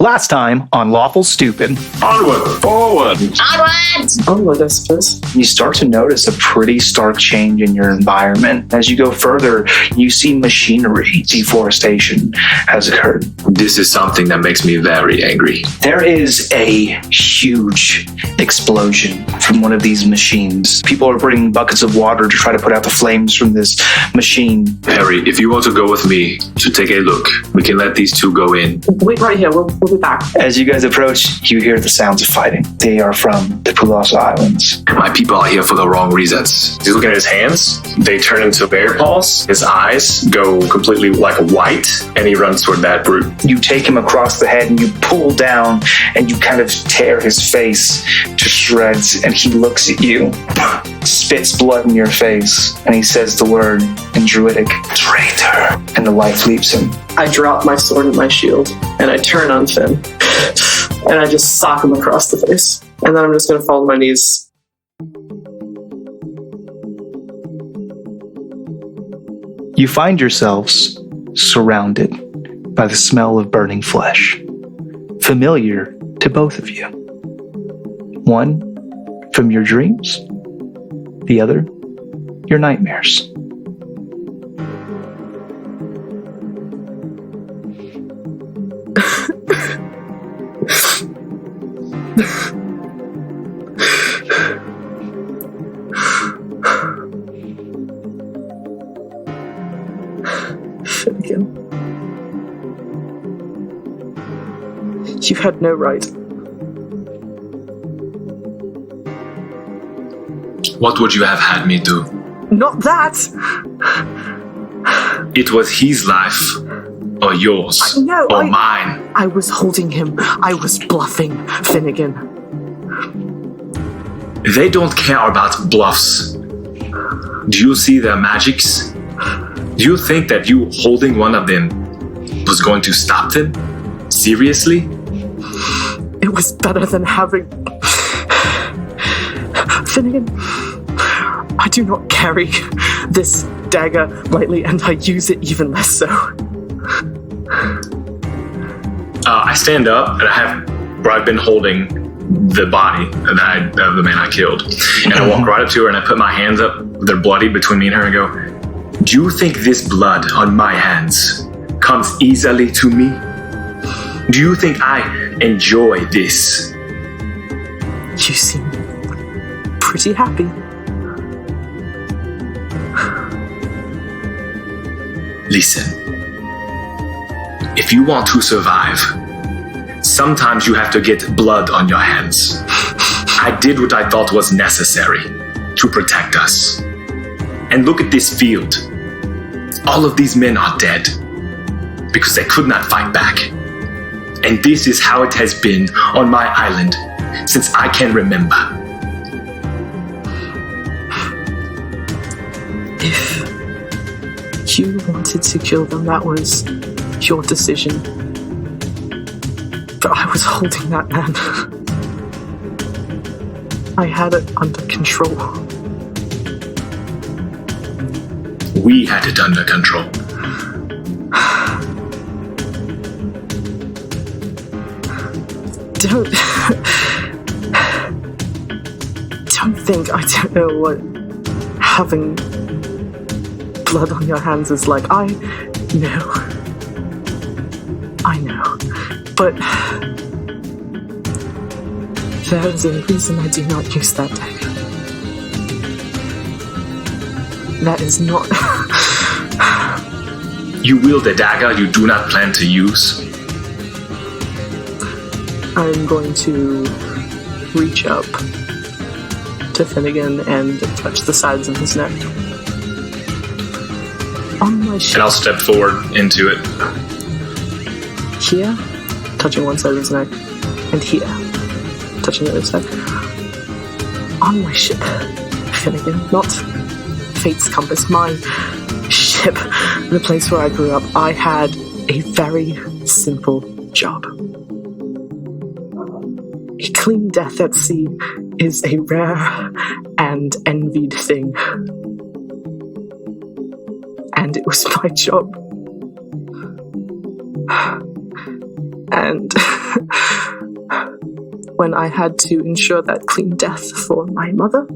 Last time on Lawful Stupid. Onward, forward. Onward, I suppose. You start to notice a pretty stark change in your environment. As you go further, you see machinery. Deforestation has occurred. This is something that makes me very angry. There is a huge explosion from one of these machines. People are bringing buckets of water to try to put out the flames from this machine. Harry, if you want to go with me to take a look, we can let these two go in. Wait right here, we'll be back. As you guys approach, you hear the sounds of fighting. They are from the Pulasa Islands. My people are here for the wrong reasons. You look at his hands, they turn into bear paws. His eyes go completely like white, and he runs toward that brute. You take him across the head and you pull down and you kind of tear his face to shreds, and he looks at you, spits blood in your face, and he says the word in Druidic, traitor, and the life leaves him. I drop my sword and my shield, and I turn on Finn, and I just sock him across the face. And then I'm just going to fall to my knees. You find yourselves surrounded by the smell of burning flesh, familiar to both of you. One from your dreams, the other your nightmares. Finnegan. You had no right. What would you have had me do? Not that! It was his life, or yours, No, or mine. I was holding him. I was bluffing, Finnegan. They don't care about bluffs. Do you see their magics? Do you think that you holding one of them was going to stop them? Seriously? It was better than having... Finnegan, I do not carry this dagger lightly, and I use it even less so. I stand up, and I have where I've been holding the body of the man I killed. And I walk right up to her, and I put my hands up, they're bloody, between me and her, and go, do you think this blood on my hands comes easily to me? Do you think I enjoy this? You seem pretty happy. Listen, if you want to survive, sometimes you have to get blood on your hands. I did what I thought was necessary to protect us. And look at this field. All of these men are dead because they could not fight back. And this is how it has been on my island since I can remember. If you wanted to kill them, that was your decision. But I was holding that man. I had it under control. We had it under control. Don't think I don't know what having blood on your hands is like. I know. But there is a reason I do not use that dagger. That is not... You wield a dagger you do not plan to use. I'm going to reach up to Finnegan and touch the sides of his neck. On my ship. And I'll step forward into it. Here, touching one side of his neck, and here, touching the other side. On my ship, Finnegan, not Fate's Compass, my ship, the place where I grew up, I had a very simple job. A clean death at sea is a rare and envied thing. And it was my job. And when I had to ensure that clean death for my mother,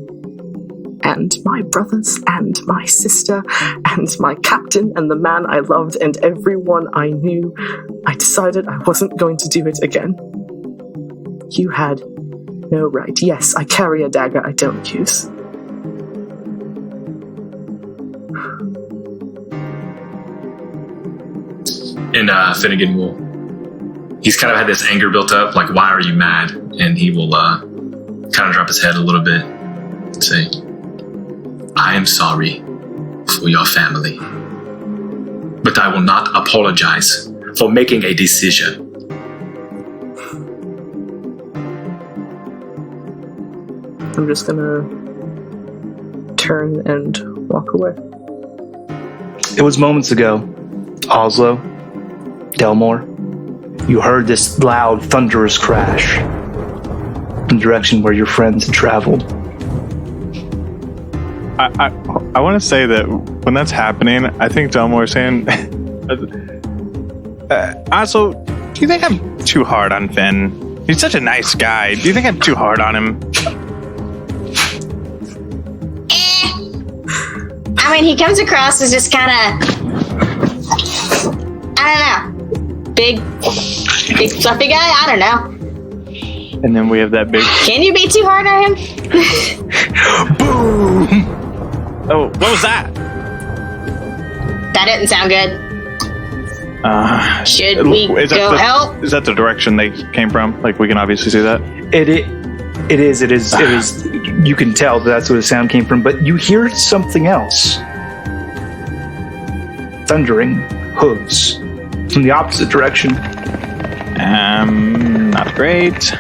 and my brothers, and my sister, and my captain, and the man I loved, and everyone I knew, I decided I wasn't going to do it again. You had no right. Yes, I carry a dagger I don't use. And Finnegan will... He's kind of had this anger built up, like, why are you mad? And he will kind of drop his head a little bit and say, I am sorry for your family, but I will not apologize for making a decision. I'm just gonna turn and walk away. It was moments ago. Oslo, Delmore, you heard this loud, thunderous crash in the direction where your friends had traveled. I want to say that when that's happening, I think Delmore is saying, also, do you think I'm too hard on Finn? He's such a nice guy. Do you think I'm too hard on him? I mean, he comes across as just kind of, I don't know, big fluffy guy. I don't know. And then we have that big... Can you be too hard on him? Boom! Oh, what was that? That didn't sound good. Should we go help? Is that the direction they came from? Like, we can obviously see that? It is. You can tell that's where the sound came from, but you hear something else. Thundering hooves from the opposite direction. Not great.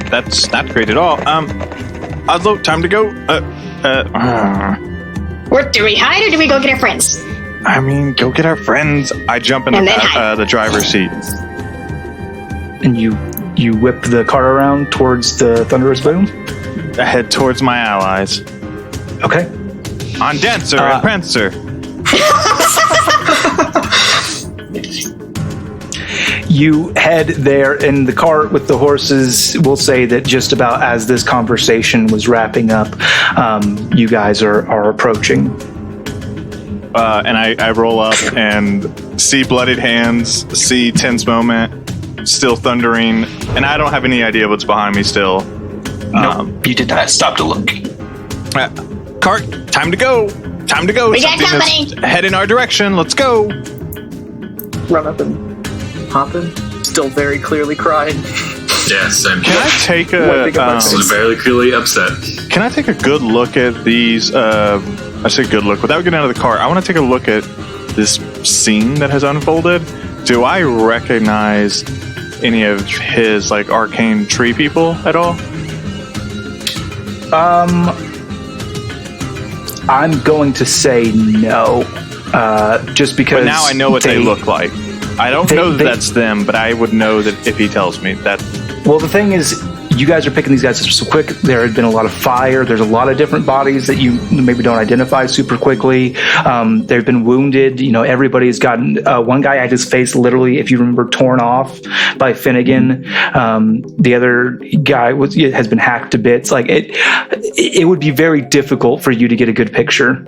That's not great at all. Oslo, time to go. Where do we hide or do we go get our friends? I mean, go get our friends. I jump in the driver's seat. And you whip the car around towards the thunderous boom? I head towards my allies. Okay. On Dancer and Prancer. You head there in the cart with the horses. We'll say that just about as this conversation was wrapping up, you guys are approaching. And I roll up and see bloodied hands, see tense moment, still thundering, and I don't have any idea what's behind me still. Nope, you did not stop to look. Cart, time to go. Time to go. We got company. Head in our direction. Let's go. Run up and hop in, still very clearly crying. Yeah, same. Can I take was very clearly upset. Can I take a good look at these? I say good look. Without getting out of the car, I want to take a look at this scene that has unfolded. Do I recognize any of his like arcane tree people at all? I'm going to say no. Just because. But now I know what they look like. I don't know that that's them, but I would know that if he tells me that. Well, the thing is, you guys are picking these guys up so quick. There had been a lot of fire. There's a lot of different bodies that you maybe don't identify super quickly. They've been wounded. You know, everybody's gotten. One guy had his face literally, if you remember, torn off by Finnegan. The other guy has been hacked to bits. Like it would be very difficult for you to get a good picture.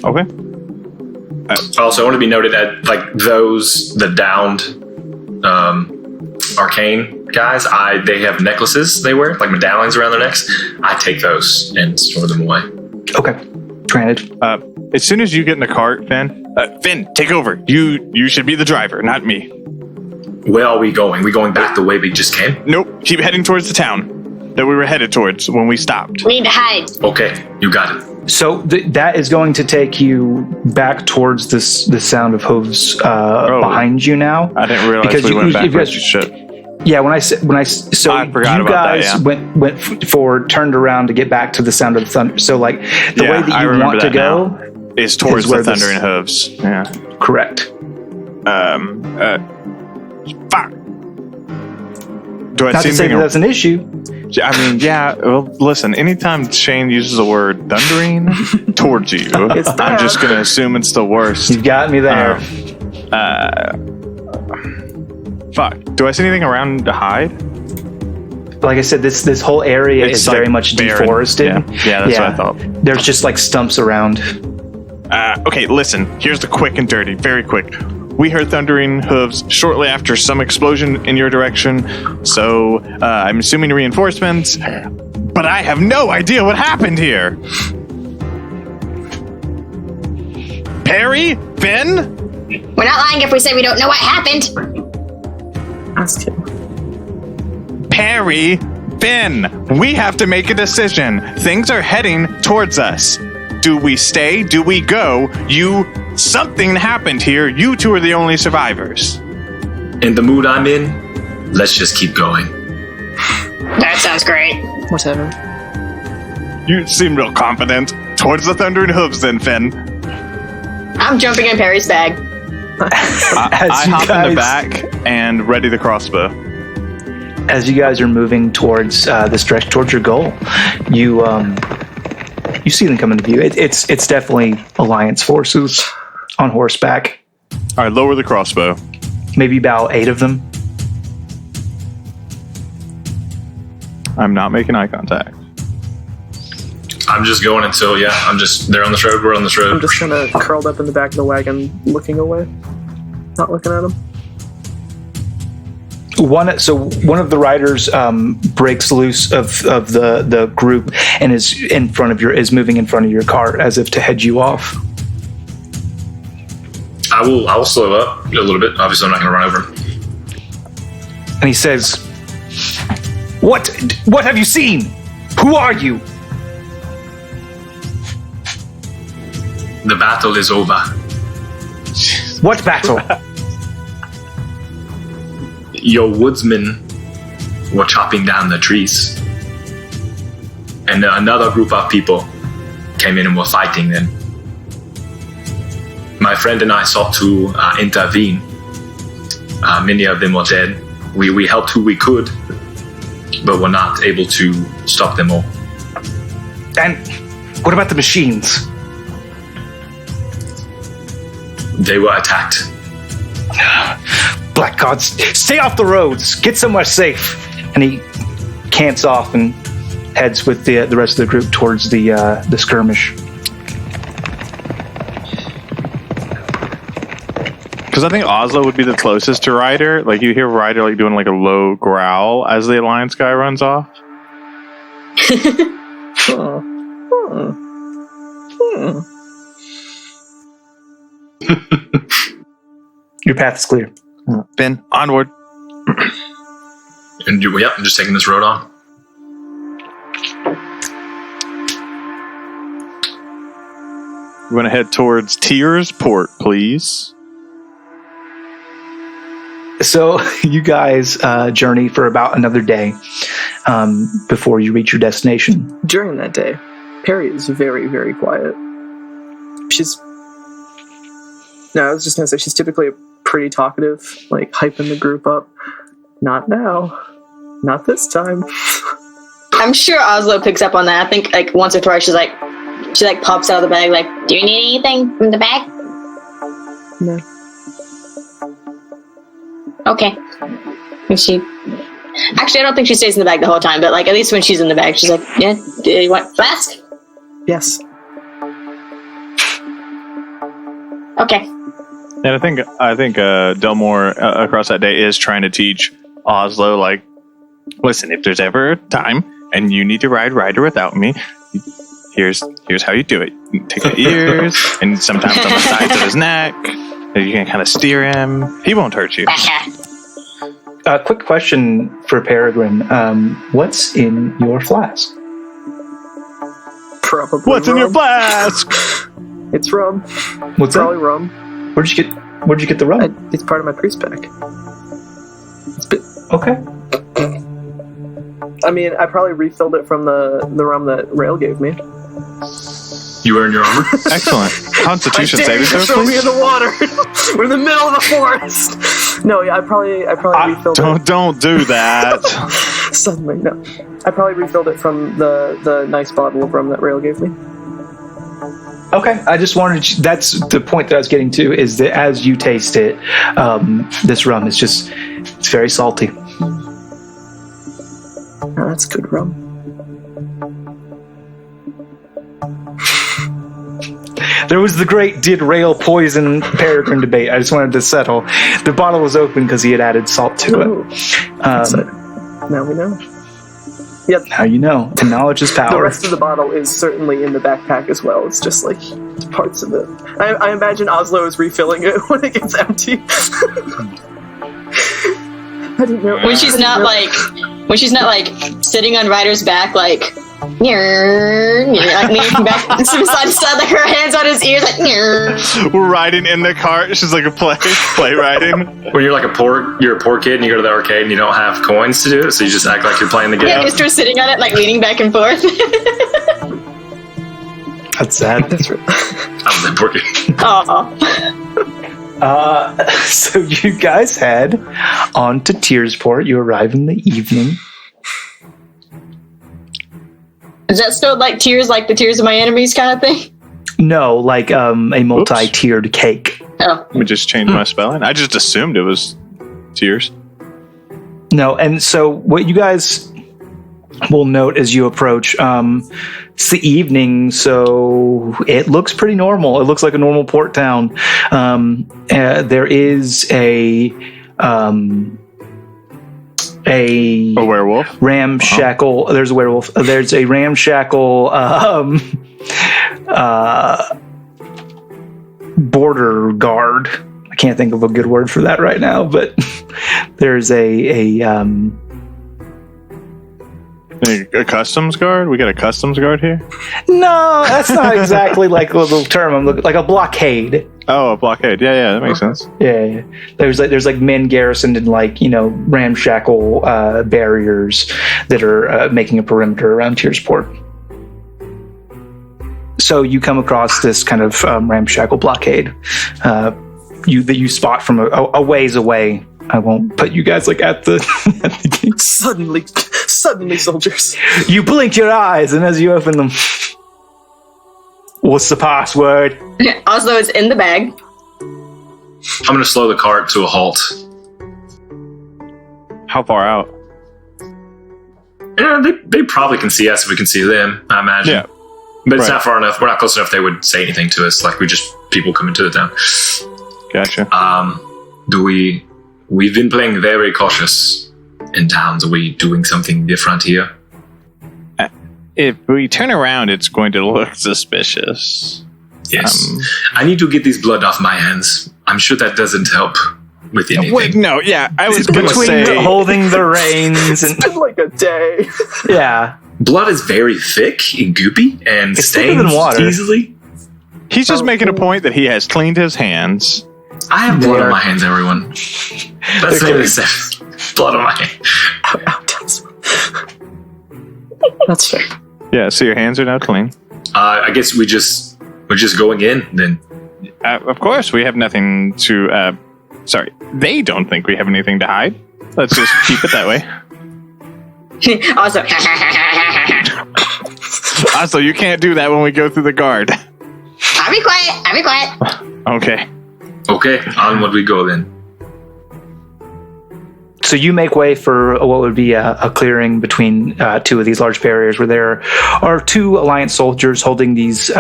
Okay. Also, I want to be noted that like the downed arcane guys, they have necklaces they wear, like medallions around their necks. I take those and store them away. Okay, granted. As soon as you get in the cart, Finn, take over. You should be the driver, not me. Where are we going? We going back the way we just came? Nope, keep heading towards the town that we were headed towards when we stopped. We need to hide. Okay, you got it. So that is going to take you back towards the sound of hooves behind you now. I didn't realize because we went backwards. Shit. Yeah, I forgot you guys went forward, turned around to get back to the sound of the thunder. So like the way that you want to go is towards the thundering hooves. Yeah, correct. Fuck. Do I Not to say that that's an issue. I mean, yeah. Well, listen. Anytime Shane uses the word "thundering" towards you, I'm just gonna assume it's the worst. You've got me there. Fuck. Do I see anything around to hide? Like I said, this whole area It's is like very much barren. deforested. Yeah, that's what I thought. There's just like stumps around. Okay, listen. Here's the quick and dirty. Very quick. We heard thundering hooves shortly after some explosion in your direction. So, I'm assuming reinforcements. But I have no idea what happened here. Perry? Finn? We're not lying if we say we don't know what happened. Ask him. Perry? Finn? We have to make a decision. Things are heading towards us. Do we stay? Do we go? Something happened here. You two are the only survivors. In the mood I'm in, let's just keep going. That sounds great. Whatever. You seem real confident. Towards the thundering hooves then, Finn. I'm jumping in Perry's bag. I hop in the back and ready the crossbow. As you guys are moving towards the stretch towards your goal, you see them come into view. It's definitely Alliance forces on horseback. All right, lower the crossbow. Maybe about 8 of them. I'm not making eye contact. I'm just going until, they're on this road, we're on this road. I'm just kind of curled up in the back of the wagon, looking away. Not looking at him. One of the riders breaks loose of the group and is moving in front of your car as if to head you off. I will slow up a little bit. Obviously, I'm not going to run over him. And he says, What have you seen? Who are you? The battle is over. What battle? Your woodsmen were chopping down the trees. And another group of people came in and were fighting them. My friend and I sought to intervene. Many of them were dead. We helped who we could, but were not able to stop them all. And what about the machines? They were attacked. Black gods, stay off the roads. Get somewhere safe. And he cants off and heads with the rest of the group towards the skirmish. Because I think Oslo would be the closest to Ryder. Like, you hear Ryder like doing like a low growl as the Alliance guy runs off. Your path is clear. Ben, onward. And I'm just taking this road on. We're going to head towards Tears Port, please. So you guys journey for about another day before you reach your destination. During that day, Perry is very, very quiet. I was just going to say, she's typically pretty talkative, like hyping the group up. Not now. Not this time. I'm sure Oslo picks up on that. I think like once or twice she pops out of the bag like, do you need anything from the bag? No. Okay. Actually, I don't think she stays in the bag the whole time, but like at least when she's in the bag, she's like, yeah, do you want flask? Yes. Okay. And I think Delmore across that day is trying to teach Oslo, like, listen, if there's ever a time and you need to ride Ryder without me, here's how you do it. You take the ears and sometimes on the sides of his neck. You can kind of steer him. He won't hurt you. Quick question for Peregrine. What's in your flask? Probably What's rum. in your flask? It's rum. What's Probably that? rum. Where'd you get the rum? It's part of my priest pack. Okay. I mean, I probably refilled it from the rum that Rail gave me. You earn your armor. Excellent. Constitution I dare you saving to throw, throw me in please. the water. We're in the middle of the forest. No, yeah, I probably refilled it. Don't do that. Suddenly, no. I probably refilled it from the nice bottle of rum that Rail gave me. Okay, I just wanted to, that's the point that I was getting to, is that as you taste it, this rum is just, it's very salty. Oh, that's good rum. There was the great did rail poison Peregrine debate. I just wanted to settle. The bottle was open because he had added salt to Ooh. So, now we know. Yep. it. Now you know. And knowledge is The power. rest of the bottle is certainly in the backpack as well. It's just like parts of it. I imagine Oslo is refilling it when it gets empty. I didn't know. When she's not like sitting on Ryder's back, like like leaning back from side to side, like her hands on his ears, like We're riding in the cart. She's like a play riding. When you're like you're a poor kid and you go to the arcade and you don't have coins to do it, so you just act like you're playing the game. yeah, Mr. sitting on it, like leaning back and forth. That's sad. That's right. I'm the poor kid. Aw. So you guys head on to Tearsport. You arrive in the evening. Is that still like tears, like the tears of my enemies kind of thing? No, like a multi-tiered cake. Oh. Let me just change my spelling. I just assumed it was tears. No, and so what you guys will note as you approach, it's the evening, so it looks pretty normal. It looks like a normal port town. There is a werewolf. Ramshackle. There's a werewolf. There's a ramshackle border guard. I can't think of a good word for that right now, but there's a customs guard? We got a customs guard here? no, that's not exactly like the term I'm looking, like a blockade. Oh, a blockade. Yeah, that makes sense. Yeah. There's like men garrisoned in ramshackle barriers that are making a perimeter around Tearsport. So you come across this kind of ramshackle blockade. You spot from a ways away. I won't put you guys at the gate. Suddenly, soldiers. You blink your eyes, and as you open them, what's the password? Oslo is in the bag. I'm going to slow the cart to a halt. How far out? Yeah, they probably can see us if we can see them, I imagine. Yeah. But it's Right. not far enough. We're not close enough they would say anything to us. Like, we just people coming to the town. Gotcha. We've been playing very cautious in towns. Are we doing something different here? If we turn around, it's going to look suspicious. Yes. I need to get this blood off my hands. I'm sure that doesn't help with anything. Wait, no, yeah, I was going to Between say... holding the reins and It's been like a day. yeah. Blood is very thick and goopy and It's thicker than stains water. easily. He's just making a point that he has cleaned his hands. I have blood There. on my hands, everyone. That's They're what I said. Blood on my hands. That's fair. Yeah, so your hands are now clean. I guess we're just going in then. Of course, we have nothing to... sorry, they don't think we have anything to hide. Let's just keep it that way. Also, Also, you can't do that when we go through the guard. I'll be quiet. Okay. Okay, onward we go then. So you make way for what would be a clearing between two of these large barriers, where there are two Alliance soldiers holding these.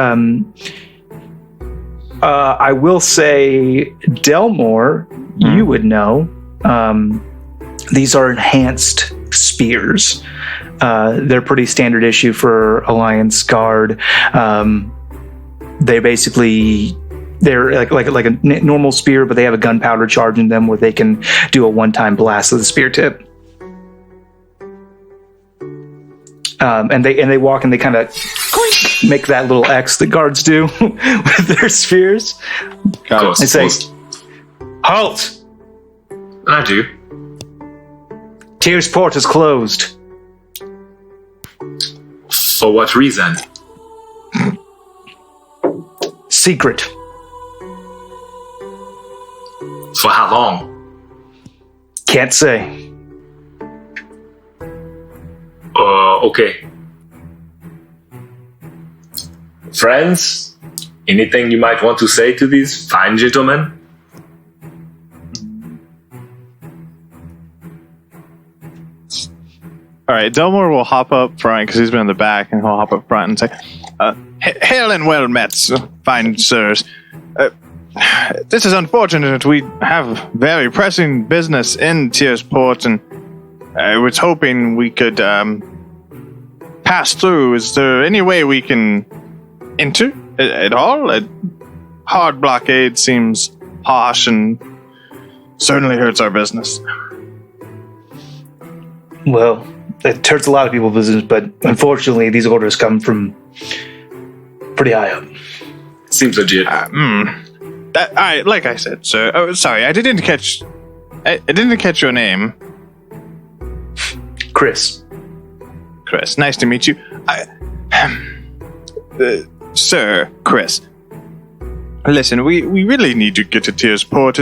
I will say, Delmore, you would know. These are enhanced spears. They're pretty standard issue for Alliance Guard. They're like a normal spear, but they have a gunpowder charge in them where they can do a one-time blast of the spear tip. And they walk and they kind of make that little X that guards do with their spears. Got They it. say, "Halt! I do. Tearsport is closed. For what reason? Secret. For how long? Can't say." Okay. Friends, Anything you might want to say to these fine gentlemen? All right, Delmore will hop up front because he's been in the back, and he'll hop up front and say, "Hail and well met, fine sirs. This is unfortunate. We have very pressing business in Tiersport, and I was hoping we could pass through. Is there any way we can enter at all? A hard blockade seems harsh and certainly hurts our business." Well, it hurts a lot of people's business, but unfortunately, these orders come from pretty high up. Seems legit. Like I said, sir. Oh, sorry, I didn't catch your name. Chris. Chris, nice to meet you. Sir, Chris. Listen, we really need to get to Tiersport.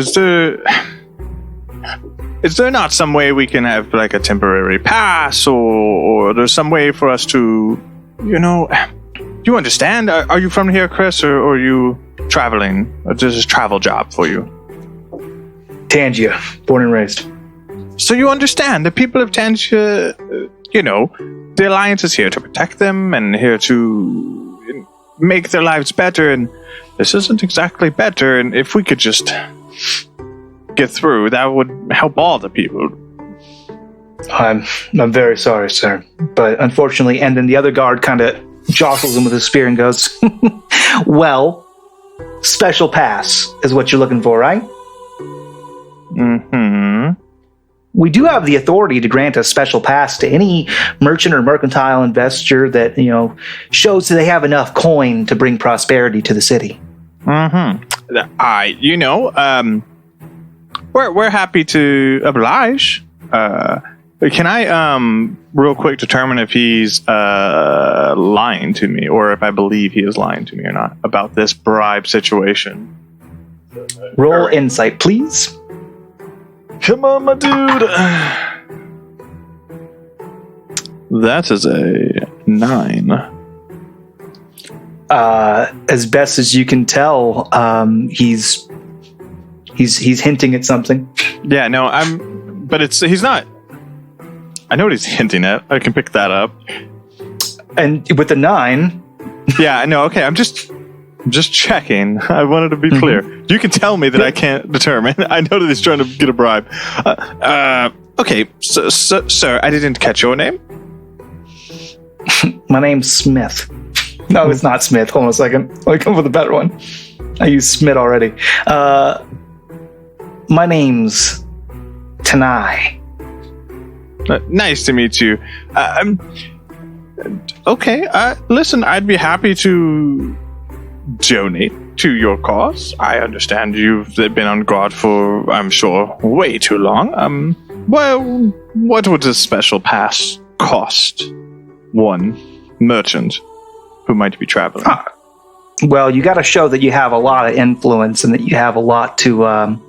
Is there not some way we can have like a temporary pass, or there's some way for us to, you understand? Are you from here, Chris, or are you traveling? Or is this a travel job for you? Tangia, born and raised. So you understand the people of Tangia, the Alliance is here to protect them and here to make their lives better, and this isn't exactly better, and if we could just get through, that would help all the people. I'm very sorry, sir, but unfortunately, and then the other guard kind of jostles him with his spear and goes, "Well, special pass is what you're looking for, right?" Mm-hmm. We do have the authority to grant a special pass to any merchant or mercantile investor that, shows that they have enough coin to bring prosperity to the city. Mm-hmm. We're happy to oblige. Can I, real quick, determine if he's lying to me, or if I believe he is lying to me or not about this bribe situation? Roll insight, please. Come on, my dude. That is a 9. As best as you can tell, he's hinting at something. Yeah, no, he's not. I know what he's hinting at. I can pick that up. And with a 9. Yeah, I know. Okay, I'm just checking. I wanted to be clear. You can tell me that I can't determine. I know that he's trying to get a bribe. Okay, so, sir, I didn't catch your name. My name's Smith. No, it's not Smith. Hold on a second. Let me come up with a better one. I used Smith already. My name's Tanai. Nice to meet you. Okay, listen, I'd be happy to donate to your cause. I understand you've been on guard for, I'm sure, way too long. Well, what would a special pass cost one merchant who might be traveling? Well, you got to show that you have a lot of influence and that you have a lot to...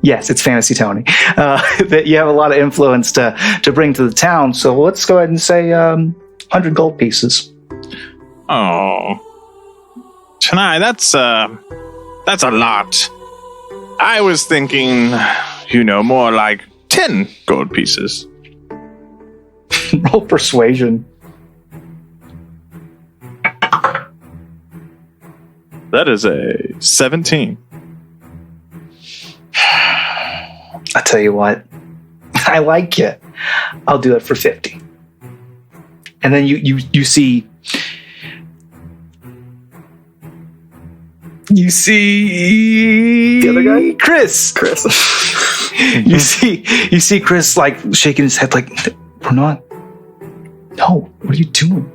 yes, it's Fantasy Tony. That you have a lot of influence to bring to the town. So let's go ahead and say 100 gold pieces. Oh, Chennai, that's a lot. I was thinking, more like 10 gold pieces. Roll persuasion. That is a 17. I tell you what, I like you. I'll do it for 50. And then you see the other guy, Chris. you see Chris like shaking his head like, we're not. No, what are you doing?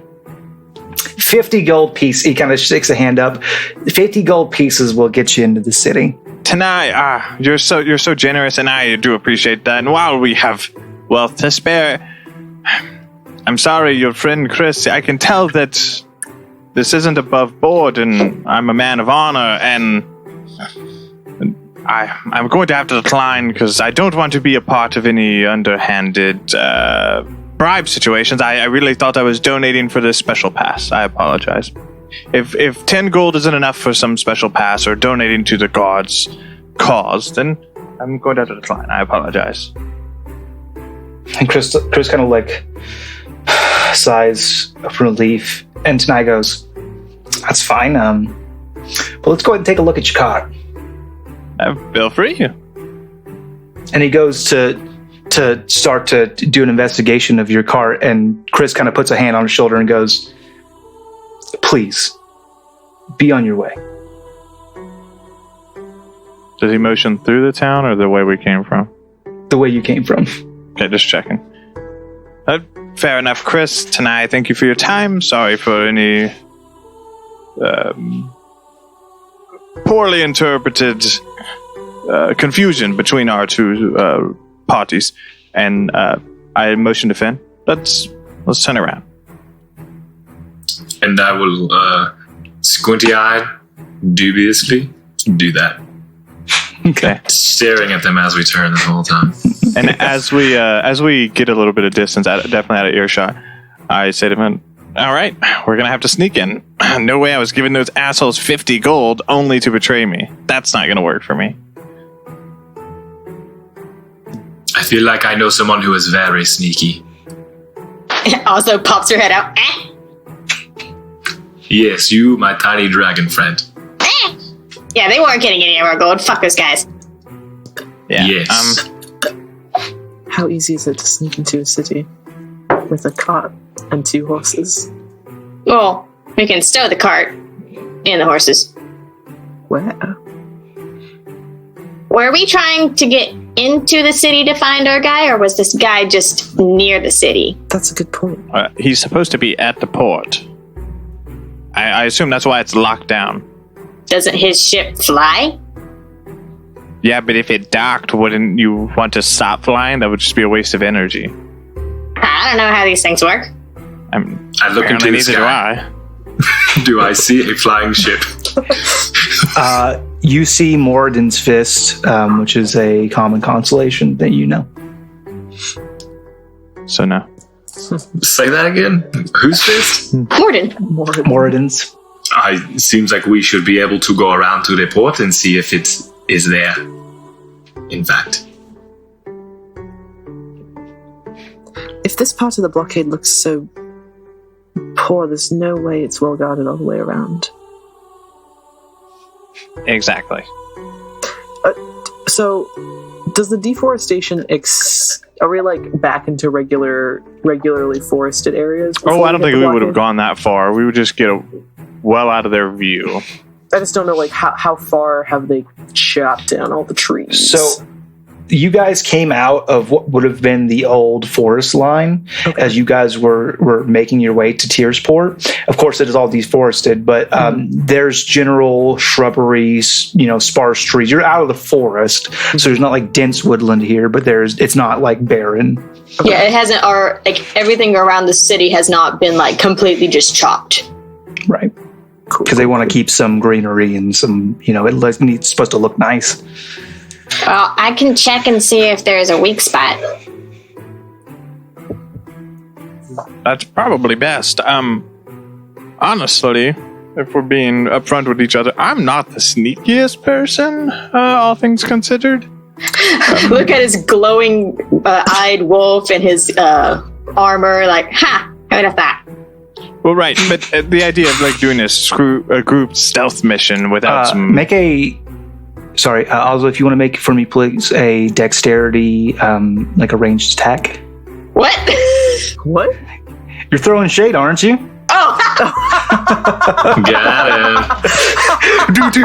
50 gold piece. He kind of sticks a hand up. 50 gold pieces will get you into the city. Tanai, you're so generous, and I do appreciate that. And while we have wealth to spare, I'm sorry, your friend Chris, I can tell that this isn't above board, and I'm a man of honor, and I'm going to have to decline because I don't want to be a part of any underhanded bribe situations. I really thought I was donating for this special pass. I apologize. if 10 gold isn't enough for some special pass or donating to the gods' cause, then I'm going down to decline. I apologize. And Chris kind of like sighs of relief, and Tanai goes, "That's fine. But let's go ahead and take a look at your car." Feel free. And he goes to start to do an investigation of your car, and Chris kind of puts a hand on his shoulder and goes, "Please, be on your way." Does he motion through the town or the way we came from? The way you came from. Okay, just checking. Fair enough, Chris. Tonight, thank you for your time. Sorry for any poorly interpreted confusion between our two parties. And I motion to Finn. Let's turn around. And I will squinty-eyed, dubiously, do that. Okay. Staring at them as we turn the whole time. And as we get a little bit of distance, definitely out of earshot, I say to him, "All right, we're gonna have to sneak in. No way I was giving those assholes 50 gold only to betray me. That's not gonna work for me." I feel like I know someone who is very sneaky. Also pops her head out. Yes, you, my tiny dragon friend. Yeah, they weren't getting any of our gold. Fuck those guys. Yeah. Yes. How easy is it to sneak into a city with a cart and 2 horses? Well, we can stow the cart and the horses. Where? Were we trying to get into the city to find our guy, or was this guy just near the city? That's a good point. He's supposed to be at the port. I assume that's why it's locked down. Doesn't his ship fly? Yeah, but if it docked, wouldn't you want to stop flying? That would just be a waste of energy. I don't know how these things work. I look into the neither sky. do I. Do I see a flying ship? You see Moradin's fist, which is a common constellation that you know. So no. Say that again? Whose fist? Morden. Moradin's. Seems like we should be able to go around to the port and see if it is there. In fact. If this part of the blockade looks so poor, there's no way it's well guarded all the way around. Exactly. So, does the deforestation are we like back into regularly forested areas? Oh, I don't think we would have gone that far. We would just get well out of their view. I just don't know, like, how far have they chopped down all the trees? So, you guys came out of what would have been the old forest line as you guys were making your way to Tiersport. Of course, it is all deforested, but there's general shrubberies, sparse trees. You're out of the forest, so there's not like dense woodland here, but it's not like barren. Okay. Yeah, it hasn't, or like everything around the city has not been like completely just chopped. Right. Because they want to keep some greenery and some, it's supposed to look nice. Well, I can check and see if there's a weak spot. That's probably best. Honestly, if we're being upfront with each other, I'm not the sneakiest person, all things considered. Look at his glowing eyed wolf and his armor, like, ha, I would have thought. Well, right, but the idea of like doing a group stealth mission without some... Make a... Sorry, also, if you want to make for me, please, a dexterity, like a ranged attack. What? What? You're throwing shade, aren't you? Oh! Got him. That was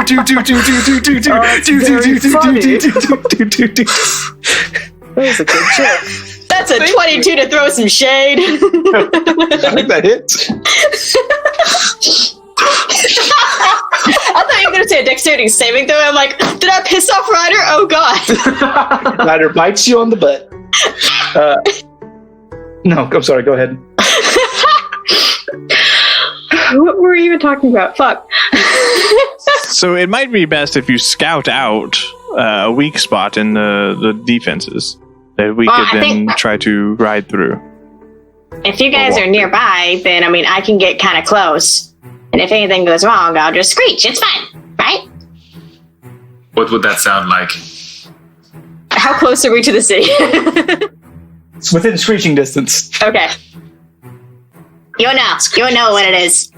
a good joke. That's a 22 to throw some shade. I think that hits. I thought you were going to say a dexterity saving throw. I'm like, did I piss off Ryder? Oh, God. Ryder bites you on the butt. No, I'm sorry. Go ahead. What were we even talking about? Fuck. So it might be best if you scout out a weak spot in the defenses that we could then try to ride through. If you guys are nearby, then, I can get kind of close. And if anything goes wrong, I'll just screech. It's fine, right? What would that sound like? How close are we to the city? It's within screeching distance. Okay. You'll know when it is.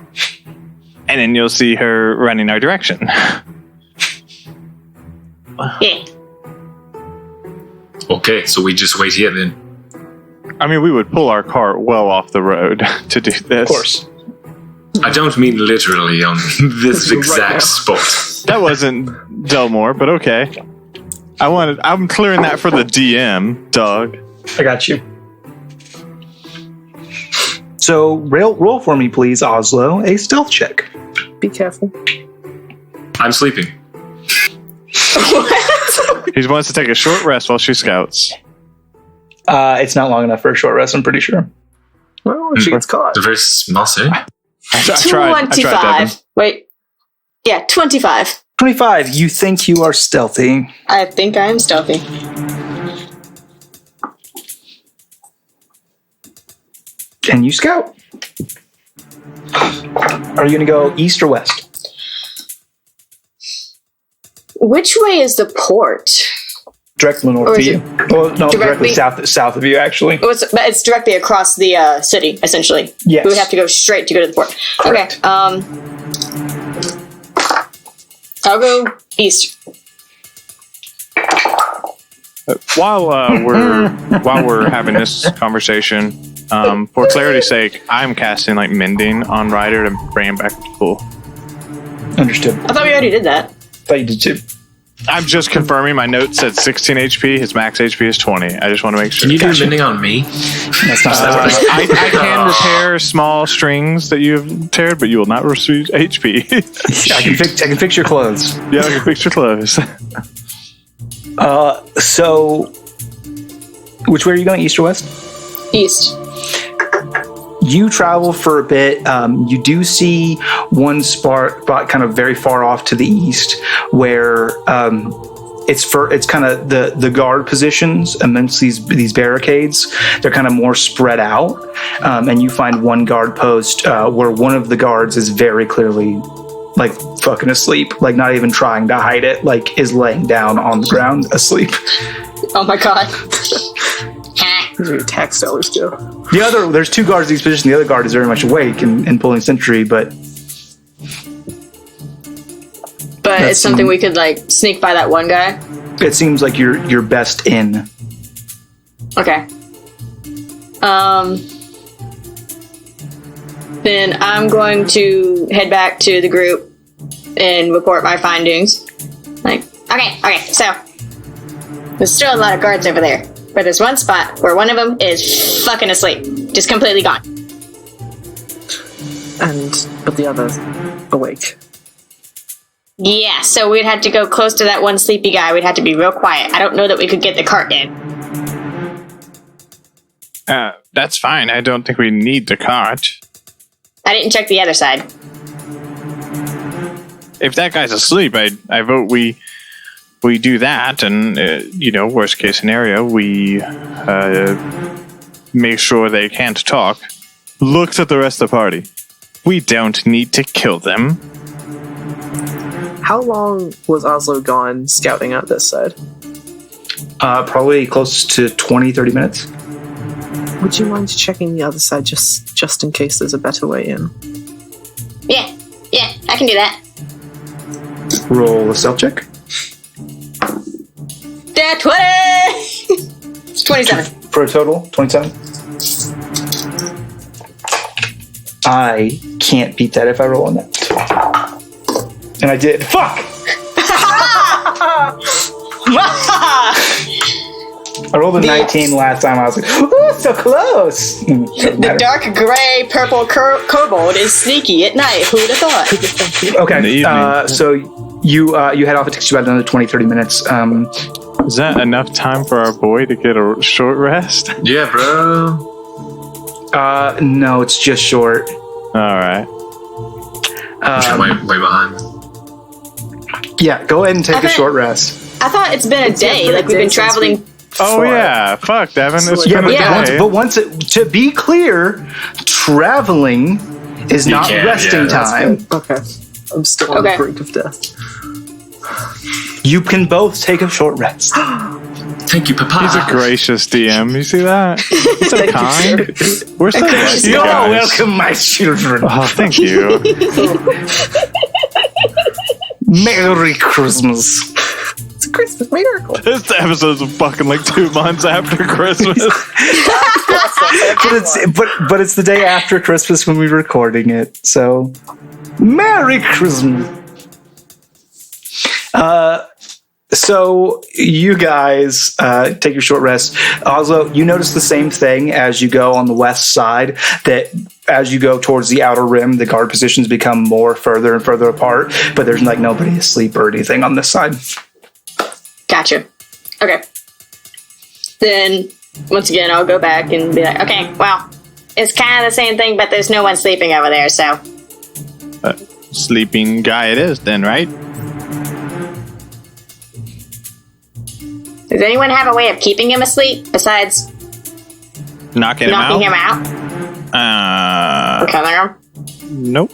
And then you'll see her running our direction. Yeah. Okay, so we just wait here then. I mean, we would pull our car well off the road to do this. Of course. I don't mean literally on this exact spot. That wasn't Delmore, but okay. I'm clearing that for the DM, dog. I got you. So roll for me, please, Oslo. A stealth check. Be careful. I'm sleeping. He wants to take a short rest while she scouts. It's not long enough for a short rest, I'm pretty sure. Well, she gets caught. It's a very small city. I tried, 25. Wait. Yeah, 25. 25. You think you are stealthy. I think I am stealthy. Can you scout? Are you going to go east or west? Which way is the port? Directly north Or of is you. Well, no, directly south of you, actually. Oh, it's directly across the city, essentially. Yes. We would have to go straight to go to the port. Correct. Okay. I'll go east. While we're having this conversation, for clarity's sake, I'm casting like mending on Ryder to bring him back to full. Understood. I thought we already did that. Thought you did too. I'm just confirming. My note said 16 HP. His max HP is 20. I just want to make sure. Can you do mending on me? That's not that I can repair small strings that you have teared, but you will not receive HP. I can fix your clothes. Yeah, I can fix your clothes. So, which way are you going, east or west? East. You travel for a bit. You do see one spot kind of very far off to the east where it's kind of the guard positions amongst these barricades. They're kind of more spread out. And you find one guard post where one of the guards is very clearly like fucking asleep, like not even trying to hide it, like is laying down on the ground asleep. Oh my god. These are attack sellers too. There's two guards in each position. The other guard is very much awake and pulling sentry, but it's something we could like sneak by that one guy. It seems like you're best in. Okay. Then I'm going to head back to the group and report my findings. Like, okay, so there's still a lot of guards over there. But there's one spot where one of them is fucking asleep. Just completely gone. But the other's awake. Yeah, so we'd have to go close to that one sleepy guy. We'd have to be real quiet. I don't know that we could get the cart in. That's fine. I don't think we need the cart. I didn't check the other side. If that guy's asleep, I vote we do that, and worst case scenario, we make sure they can't talk. Looks at the rest of the party. We don't need to kill them. How long was Oslo gone scouting out this side? Probably close to 20-30 minutes. Would you mind checking the other side just in case there's a better way in? Yeah, I can do that. Roll a stealth check. Yeah, 20! It's 27. For a total, 27. I can't beat that if I roll on that. And I did. Fuck! I rolled a 19 last time. I was like, ooh, so close. The dark gray purple kobold is sneaky at night. Who'd have thought? Okay, so you head off. It takes you about another 20-30 minutes. Is that enough time for our boy to get a short rest? Yeah, bro. No, it's just short. All right. Way behind. Yeah, go ahead and take a short rest. I thought it's been a day. Like we've been traveling. Oh yeah, fuck, Devin. It's been a day. But once to be clear, traveling is not can, resting yeah, time. Okay. I'm still on Okay. the brink of death. You can both take a short rest. Thank you, Papa. He's a gracious DM. You see that? He's so kind. We're so lucky, You're guys. welcome, my children. Oh, thank you. Merry Christmas. It's a Christmas miracle. This episode's fucking like 2 months after Christmas. But it's the day after Christmas when we're recording it. So, Merry Christmas. So you guys take your short rest. Oslo, you notice the same thing as you go on the west side, that as you go towards the outer rim, the guard positions become more further and further apart, but there's like nobody asleep or anything on this side. Gotcha. Okay. Then, once again, I'll go back and be like, okay, well, it's kind of the same thing, but there's no one sleeping over there, so. Sleeping guy it is then, right? Does anyone have a way of keeping him asleep besides Knocking knocking him out? him out? Or killing him? Nope.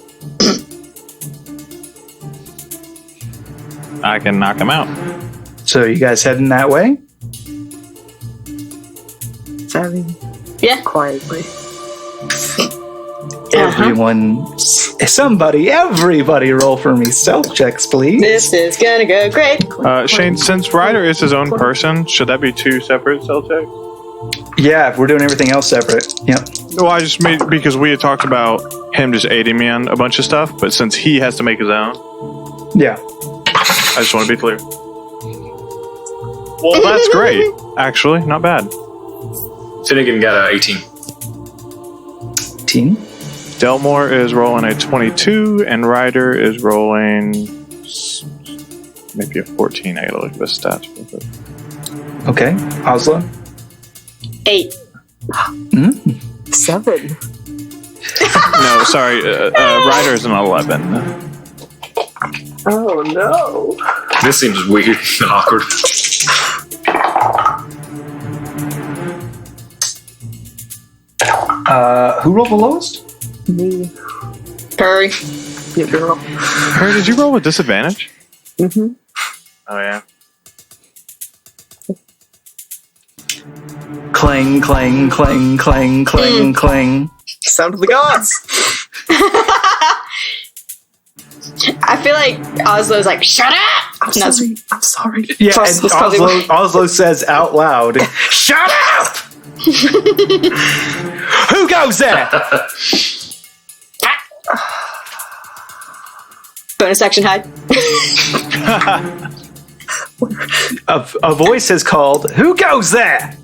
I can knock him out. So you guys heading that way? Very Yeah. quietly. Everyone, everybody roll for me stealth checks, please. This is gonna go great. Shane, since Ryder is his own person, should that be 2 separate cell checks? Yeah, if we're doing everything else separate. Yep. Well, I just made because we had talked about him just aiding me on a bunch of stuff, but since he has to make his own, Yeah. I just want to be clear. Well, that's great. Actually, not bad. Finnegan got a 18. 18. Delmore is rolling a 22, and Ryder is rolling maybe a 14. I gotta look at the stats real quick. Okay. Oslo? 8. 7. No, sorry. Ryder is an 11. Oh no. This seems weird and awkward. Who rolled the lowest? Me. Hurry. Yeah, girl. Harry, did you roll with disadvantage? Mm-hmm. Oh, yeah. Clang, clang, clang, clang, clang, clang. Sound of the gods. I feel like Oslo's like, shut up! I'm And that's- sorry. I'm sorry. Yeah, Plus, and that's probably Oslo says out loud, "Shut up! Who goes there?" Bonus action hide. A voice has called, "Who goes there?"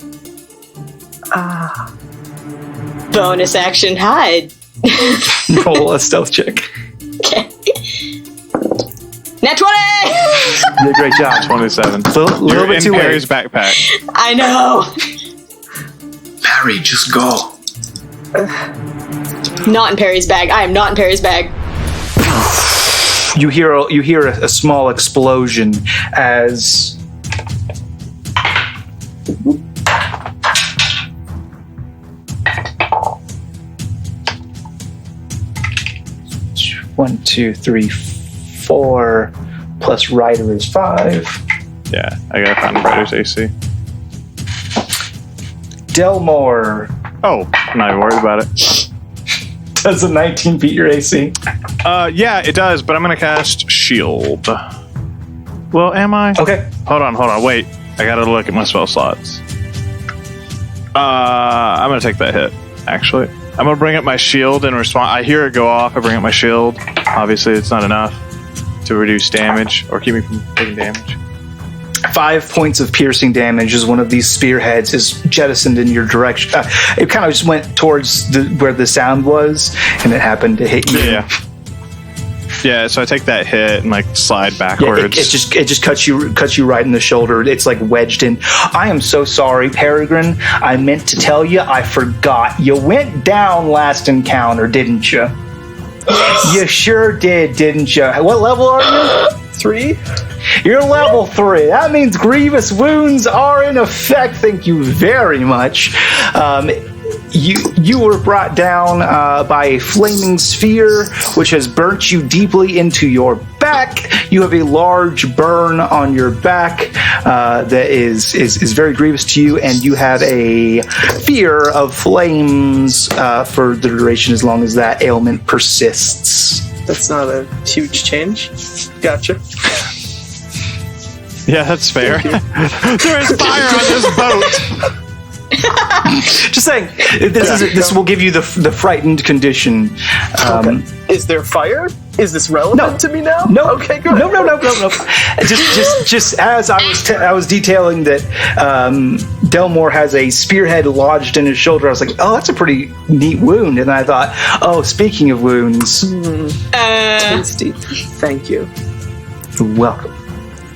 Bonus action hide. Roll a stealth check. Okay. Nat 20! You did a great job. 27. Little You're bit in too late. Perry's backpack. I know. Larry, just go. Not in Perry's bag. I am not in Perry's bag. You hear a small explosion as one, two, three, 4 plus Ryder is 5. Yeah, I gotta find Ryder's AC. Delmore Oh, I'm not even worried about it. does a 19 beat your AC. Yeah, it does, but I'm gonna cast Shield. Well, am I? Okay. Hold on, wait. I gotta look at my spell slots. I'm gonna take that hit, actually. I'm gonna bring up my shield and respond. I hear it go off, I bring up my shield. Obviously, it's not enough to reduce damage or keep me from taking damage. 5 points of piercing damage as one of these spearheads is jettisoned in your direction. It kind of just went towards where the sound was, and it happened to hit you. Yeah, so I take that hit and like slide Yeah, backwards. it just cuts you right in the shoulder. It's like wedged in. I am so sorry, Peregrine. I meant to tell you. I forgot. You went down last encounter, didn't you? You sure did, didn't you? What level are you? 3. You're level 3. That means grievous wounds are in effect. Thank you very much. You were brought down by a flaming sphere, which has burnt you deeply into your back. You have a large burn on your back that is very grievous to you, and you have a fear of flames for the duration as long as that ailment persists. That's not a huge change. Gotcha. Yeah, that's fair. There is fire on this boat. Just saying, this will give you the frightened condition. Okay. Is there fire? Is this relevant to me now? No. Okay, good. No. Just as I was detailing that Delmore has a spearhead lodged in his shoulder, I was like, oh, that's a pretty neat wound. And I thought, oh, speaking of wounds, Tasty. Thank you. you're welcome.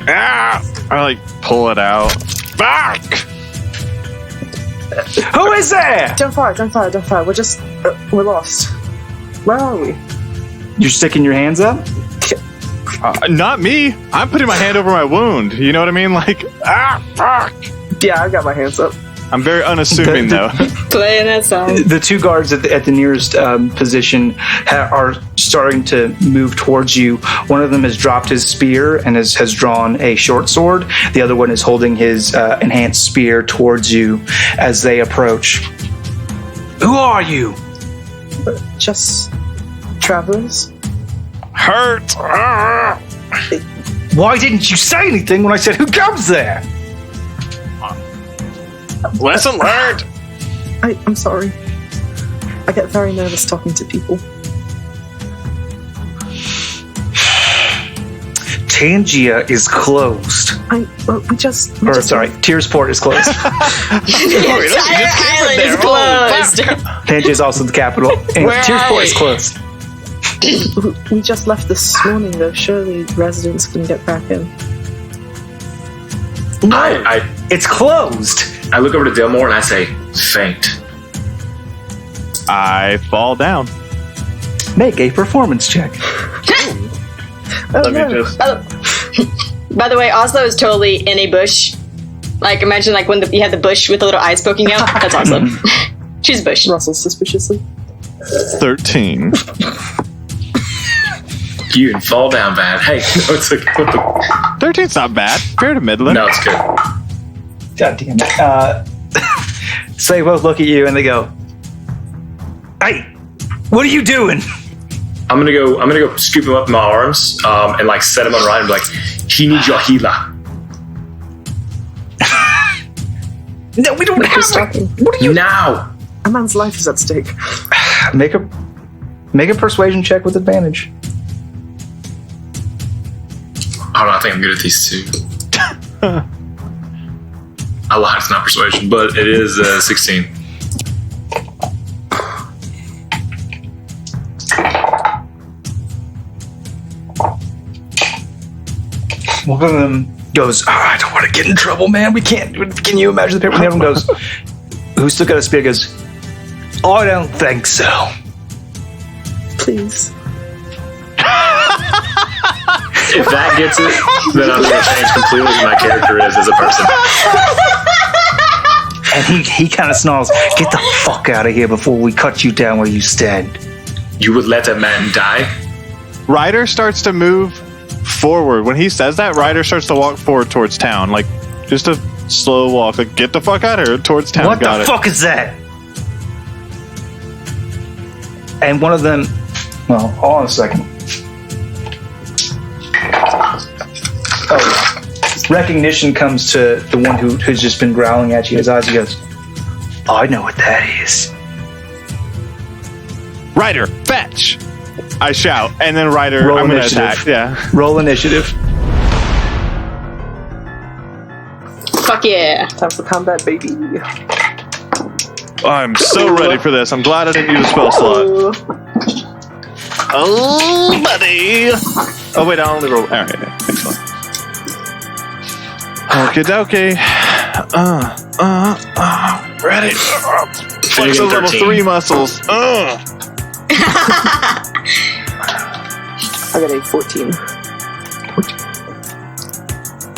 I pull it out. Fuck! Who is there? Don't fire. We're just, we're lost. Where are we? You're sticking your hands up? Not me. I'm putting my hand over my wound. You know what I mean? Fuck! Yeah, I got my hands up. I'm very unassuming, though. Playing that song. The two guards at the nearest position are starting to move towards you. One of them has dropped his spear and has drawn a short sword. The other one is holding his enhanced spear towards you as they approach. Who are you? Just travelers. Hurt! Why didn't you say anything when I said, who comes there? Lesson learned! I'm sorry. I get very nervous talking to people. Tangia is closed. Tearsport is closed. The entire island is closed. Tangia is also the capital. And Tearsport is closed. We just left this morning, though. Surely residents can get back in. No, it's closed. I look over to Delmore and I say, faint. I fall down. Make a performance check. Let me just... By the way, Oslo is totally in a bush. Like, imagine like when you have the bush with the little eyes poking out. That's Oslo. She's bush. Russell suspiciously. 13. You didn't fall down bad. Hey, it's like, what the... 13's not bad. Fair to middling. No, it's good. God damn it. So they both look at you and they go, hey, what are you doing? I'm gonna go scoop him up in my arms, and like set him on right and be like, he needs your healer. No, we don't have talking. What are you Now. A man's life is at stake. Make a persuasion check with advantage. I don't know, I think I'm good at these two. I lied, it's not persuasion, but it is 16. One of them goes, I don't want to get in trouble, man. We can't. Can you imagine the paper? And the other one goes, who's still got a spear, goes, I don't think so. Please. If that gets it, then I'm going to change completely who my character is as a person. And he kind of snarls, get the fuck out of here before we cut you down where you stand. You would let a man die? Ryder starts to move forward. When he says that, Ryder starts to walk forward towards town. Like, just a slow walk. Like, get the fuck out of here towards town. What the fuck is that? And one of them, well, hold on a second. Oh, recognition comes to the one who's just been growling at you. His eyes, he goes, I know what that is. Ryder, fetch! I shout, and then Ryder, Roll I'm going to initiative. attack. Yeah. Roll initiative. Fuck yeah. Time for combat, baby. I'm so ready for this. I'm glad I didn't use a spell slot. Oh, buddy! Oh, wait, I only roll. Alright, excellent. Okie dokie. Ready. Flex those level 3 muscles. I got a 14.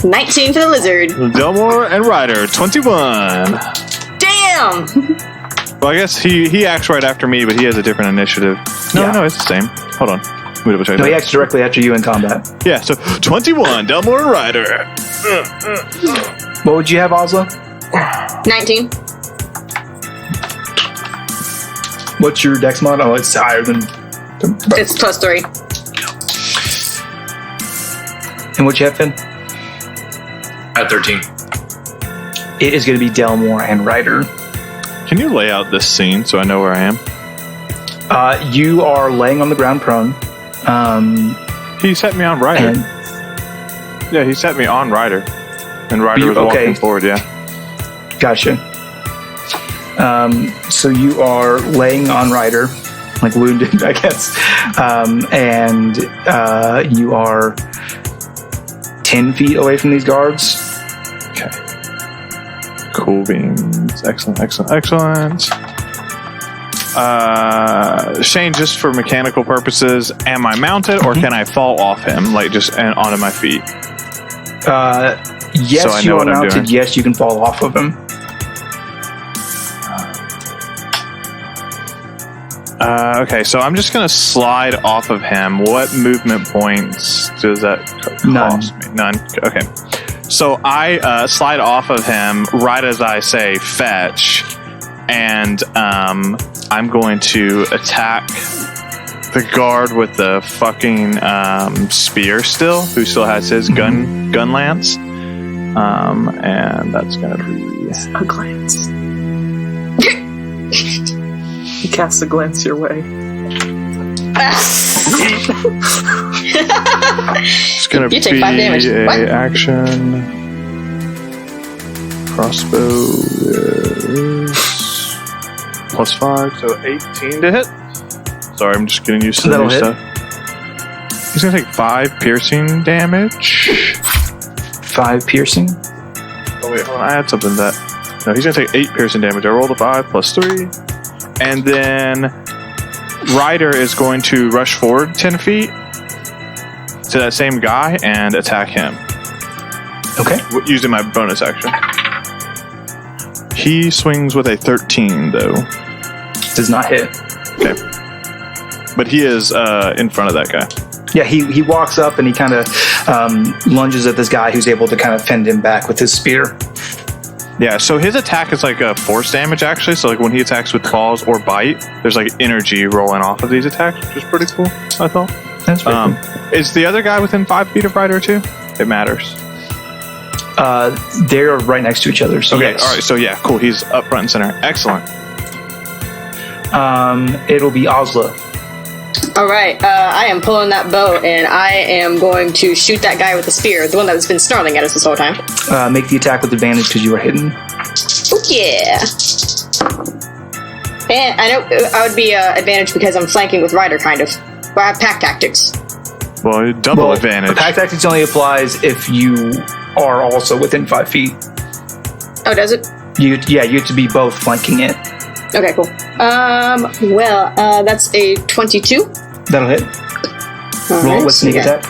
19 for the lizard. Delmore and Ryder, 21. Damn! Well, I guess he acts right after me, but he has a different initiative. No, it's the same. Hold on. Let me double check No, that. he acts directly after you in combat. Yeah, so 21, Delmore and Ryder. What would you have, Oslo? 19. What's your dex mod? Oh, it's higher than... It's +3. And what you have, Finn? At 13. It is going to be Delmore and Ryder. Can you lay out this scene so I know where I am? You are laying on the ground prone. He set me on Ryder. And Yeah, he set me on Ryder. And Ryder was walking forward, yeah. Gotcha. So you are laying on Ryder, like wounded, I guess. And you are 10 feet away from these guards. Okay. Cool beans. Excellent. Shane, just for mechanical purposes, am I mounted or can I fall off him, like just onto my feet? Yes, So I know you are what I'm mounted. doing. Yes, you can fall off of him. Okay, so I'm just gonna slide off of him. What movement points does that cost me? None. Okay. So I slide off of him right as I say fetch, and I'm going to attack the guard with the fucking spear still, who still has his gun lance. And that's gonna be A glance. He casts a glance your way. it's gonna You take 5 damage. be What? a action. Crossbow is +5, so 18 to hit. Sorry, I'm just getting used to the That'll new hit. stuff. He's gonna take 5 piercing damage. 5 piercing. Oh wait, hold on, I had something to that. No, he's gonna take 8 piercing damage. I rolled a 5 +3. And then Ryder is going to rush forward 10 feet to that same guy and attack him. Okay. Using my bonus action. He swings with a 13, though. Does not hit. Okay. But he is in front of that guy. Yeah, he walks up and he kind of lunges at this guy who's able to kind of fend him back with his spear. Yeah, so his attack is like a force damage, actually. So like when he attacks with claws or bite, there's like energy rolling off of these attacks, which is pretty cool, I thought. That's pretty cool. Is the other guy within 5 feet of Ryder too? It matters. They're right next to each other. So Okay, yes. all right, so yeah, cool. He's up front and center. Excellent. It'll be Oslo. Alright, I am pulling that bow and I am going to shoot that guy with the spear, the one that's been snarling at us this whole time. Make the attack with advantage because you are hidden. Oh yeah! And I know I would be advantage because I'm flanking with Ryder, kind of. But I have pack tactics. Well, double advantage. Pack tactics only applies if you are also within 5 feet. Oh, does it? You have to be both flanking it. Okay, cool. That's a 22. That'll hit. All Roll right, with sneak so yeah. attack.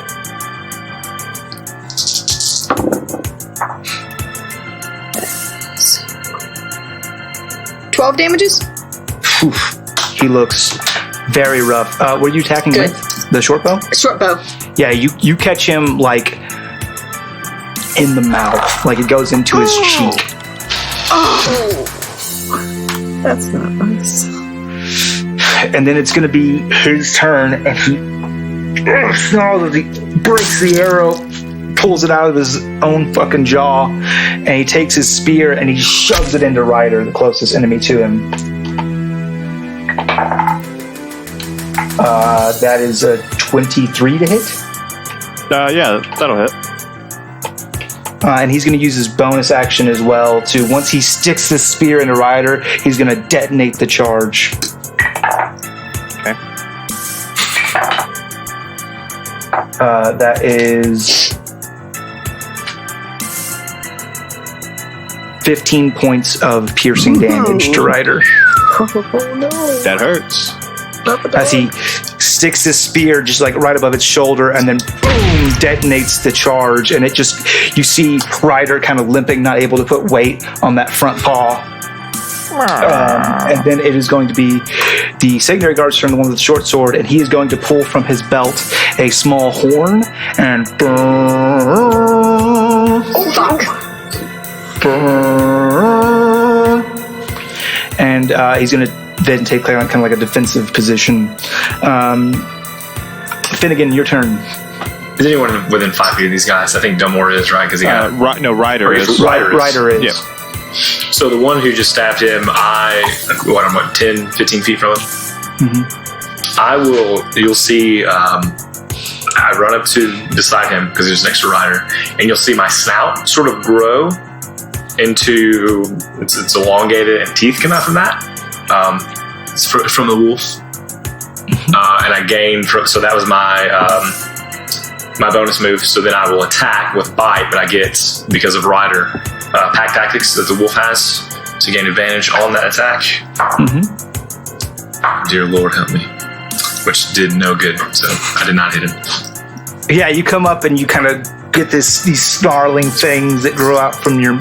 12 damages? Oof. He looks very rough. Were you attacking Good. with the short bow? Short bow. Yeah, you catch him like in the mouth, like it goes into his cheek. Oh! That's not nice. And then it's going to be his turn, and he snarls as he breaks the arrow, pulls it out of his own fucking jaw, and he takes his spear and he shoves it into Ryder, the closest enemy to him. That is a 23 to hit. Yeah, that'll hit. And he's going to use his bonus action as well to, once he sticks the spear into Ryder, he's going to detonate the charge. Okay. That is 15 points of piercing damage to Ryder. Oh no. That hurts. As he sticks his spear just like right above its shoulder and then boom, detonates the charge, and it just, you see Ryder kind of limping, not able to put weight on that front paw. And then it is going to be the secondary guard's turn, the one with the short sword, and he is going to pull from his belt a small horn and and he's going to then take kind of like a defensive position. Finnegan, your turn. Is anyone within 5 feet of these guys? I think Dunmore is, right? Because he got Ryder is. Ryder is. Yeah. So the one who just stabbed him, I'm 10, 15 feet from him. Mm-hmm. You'll see, I run up to beside him because he's next to Ryder, and you'll see my snout sort of grow into, it's elongated and teeth come out from that. It's from the wolf. And I gained, so that was my bonus move. So then I will attack with bite, but I get, because of Ryder, pack tactics that the wolf has to gain advantage on that attack. Mm-hmm. Dear Lord, help me. Which did no good, so I did not hit him. Yeah, you come up and you kind of get these snarling things that grow out from your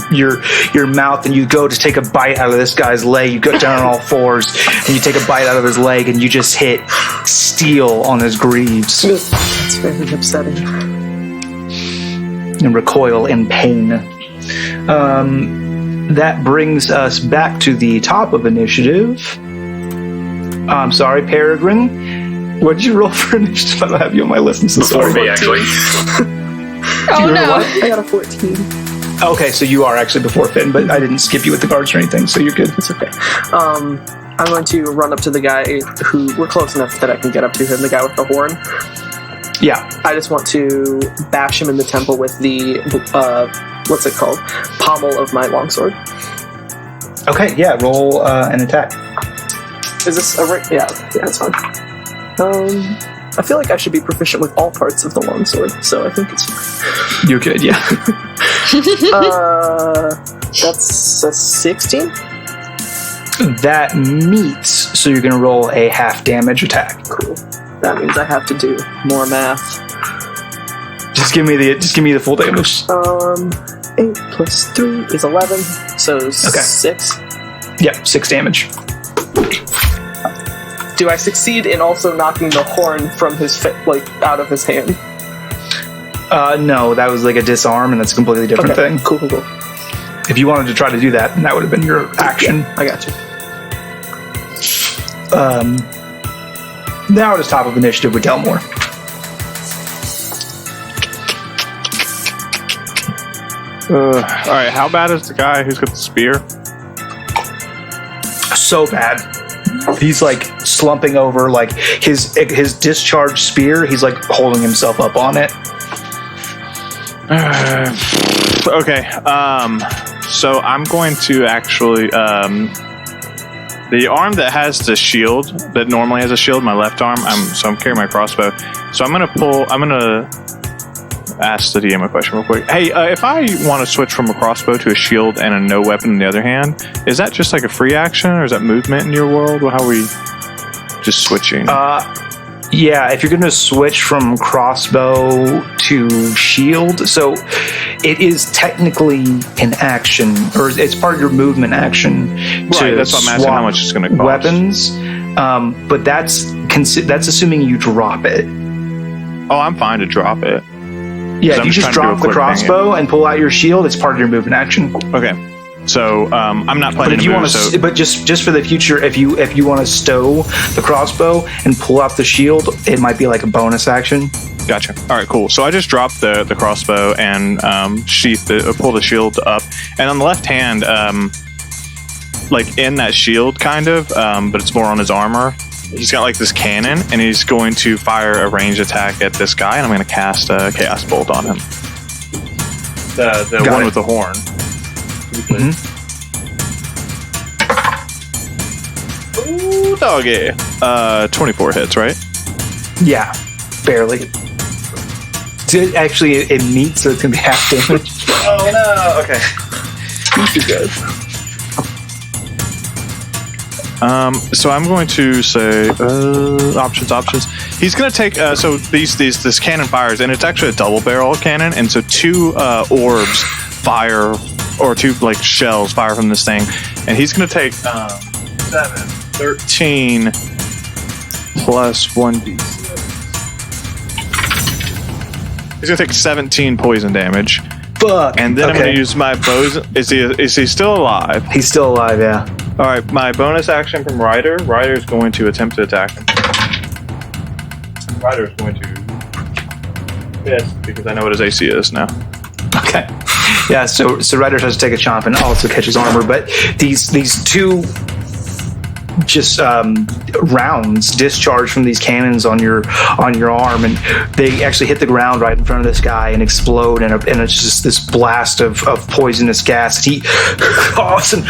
mouth, and you go to take a bite out of this guy's leg. You go down on all fours and you take a bite out of his leg, and you just hit steel on his greaves. That's very upsetting. And recoil in pain. That brings us back to the top of initiative. I'm sorry, Peregrine. What did you roll for initiative? I don't have you on my list. I'm so Before sorry. me, actually. Oh no! I got a 14. Okay, so you are actually before Finn, but I didn't skip you with the guards or anything, so you're good. It's okay. I'm going to run up to the guy who, we're close enough that I can get up to him, the guy with the horn. Yeah. I just want to bash him in the temple with the, what's it called? Pommel of my longsword. Okay, yeah, roll an attack. Is this a right? Yeah, that's fine. I feel like I should be proficient with all parts of the longsword, so I think it's fine. You're good, yeah. That's a 16? That meets, so you're going to roll a half damage attack. Cool. That means I have to do more math. Just give me the full damage. 8 plus 3 is 11, so 6. Yeah, 6 damage. Do I succeed in also knocking the horn from his out of his hand? No, that was like a disarm, and that's a completely different thing. Cool. If you wanted to try to do that, then that would have been your action. Yeah, I got you. Now it is top of initiative with Delmore. Alright, how bad is the guy who's got the spear? So bad. He's like slumping over, like his discharged spear, he's like holding himself up on it. Okay, so I'm going to actually, the arm that has the shield, that normally has a shield, my left arm, I'm carrying my crossbow. So I'm gonna ask the DM a question real quick. Hey, if I want to switch from a crossbow to a shield and a no weapon in the other hand, is that just like a free action, or is that movement in your world? Or how are we just switching? Yeah, if you're going to switch from crossbow to shield, so it is technically an action, or it's part of your movement action. Right, that's what I'm asking, how much it's going to cost. Weapons, but that's assuming you drop it. Oh, I'm fine to drop it. Yeah, if you just drop the crossbow and pull out your shield, it's part of your movement action. Okay. So I'm not planning but if you want to, but just for the future, if you want to stow the crossbow and pull out the shield, it might be like a bonus action. Gotcha. All right, cool. So I just dropped the crossbow and pull the shield up, and on the left hand, like in that shield, kind of, but it's more on his armor. He's got like this cannon, and he's going to fire a ranged attack at this guy, and I'm going to cast a Chaos Bolt on him. The one with the horn. Mm-hmm. Ooh, doggy. 24 hits, right? Yeah, barely. Actually, it meets, so it's going to be half damage. Oh no! Okay. Too good. So I'm going to say options. He's going to take so this cannon fires, and it's actually a double barrel cannon, and so 2 orbs fire or 2 like shells fire from this thing, and he's gonna take 13 plus 1d6. He's gonna take 17 poison damage. Fuck. And then I'm Okay. gonna use my bows. Is he still alive? He's still alive, yeah. All right, my bonus action from Ryder. Ryder is going to attempt to attack him. Ryder is going to miss because I know what his AC is now. Okay. Yeah, so Ryder has to take a chomp and also catch his armor, but these 2 just rounds discharge from these cannons on your arm, and they actually hit the ground right in front of this guy and explode, and it's just this blast of poisonous gas. He coughs and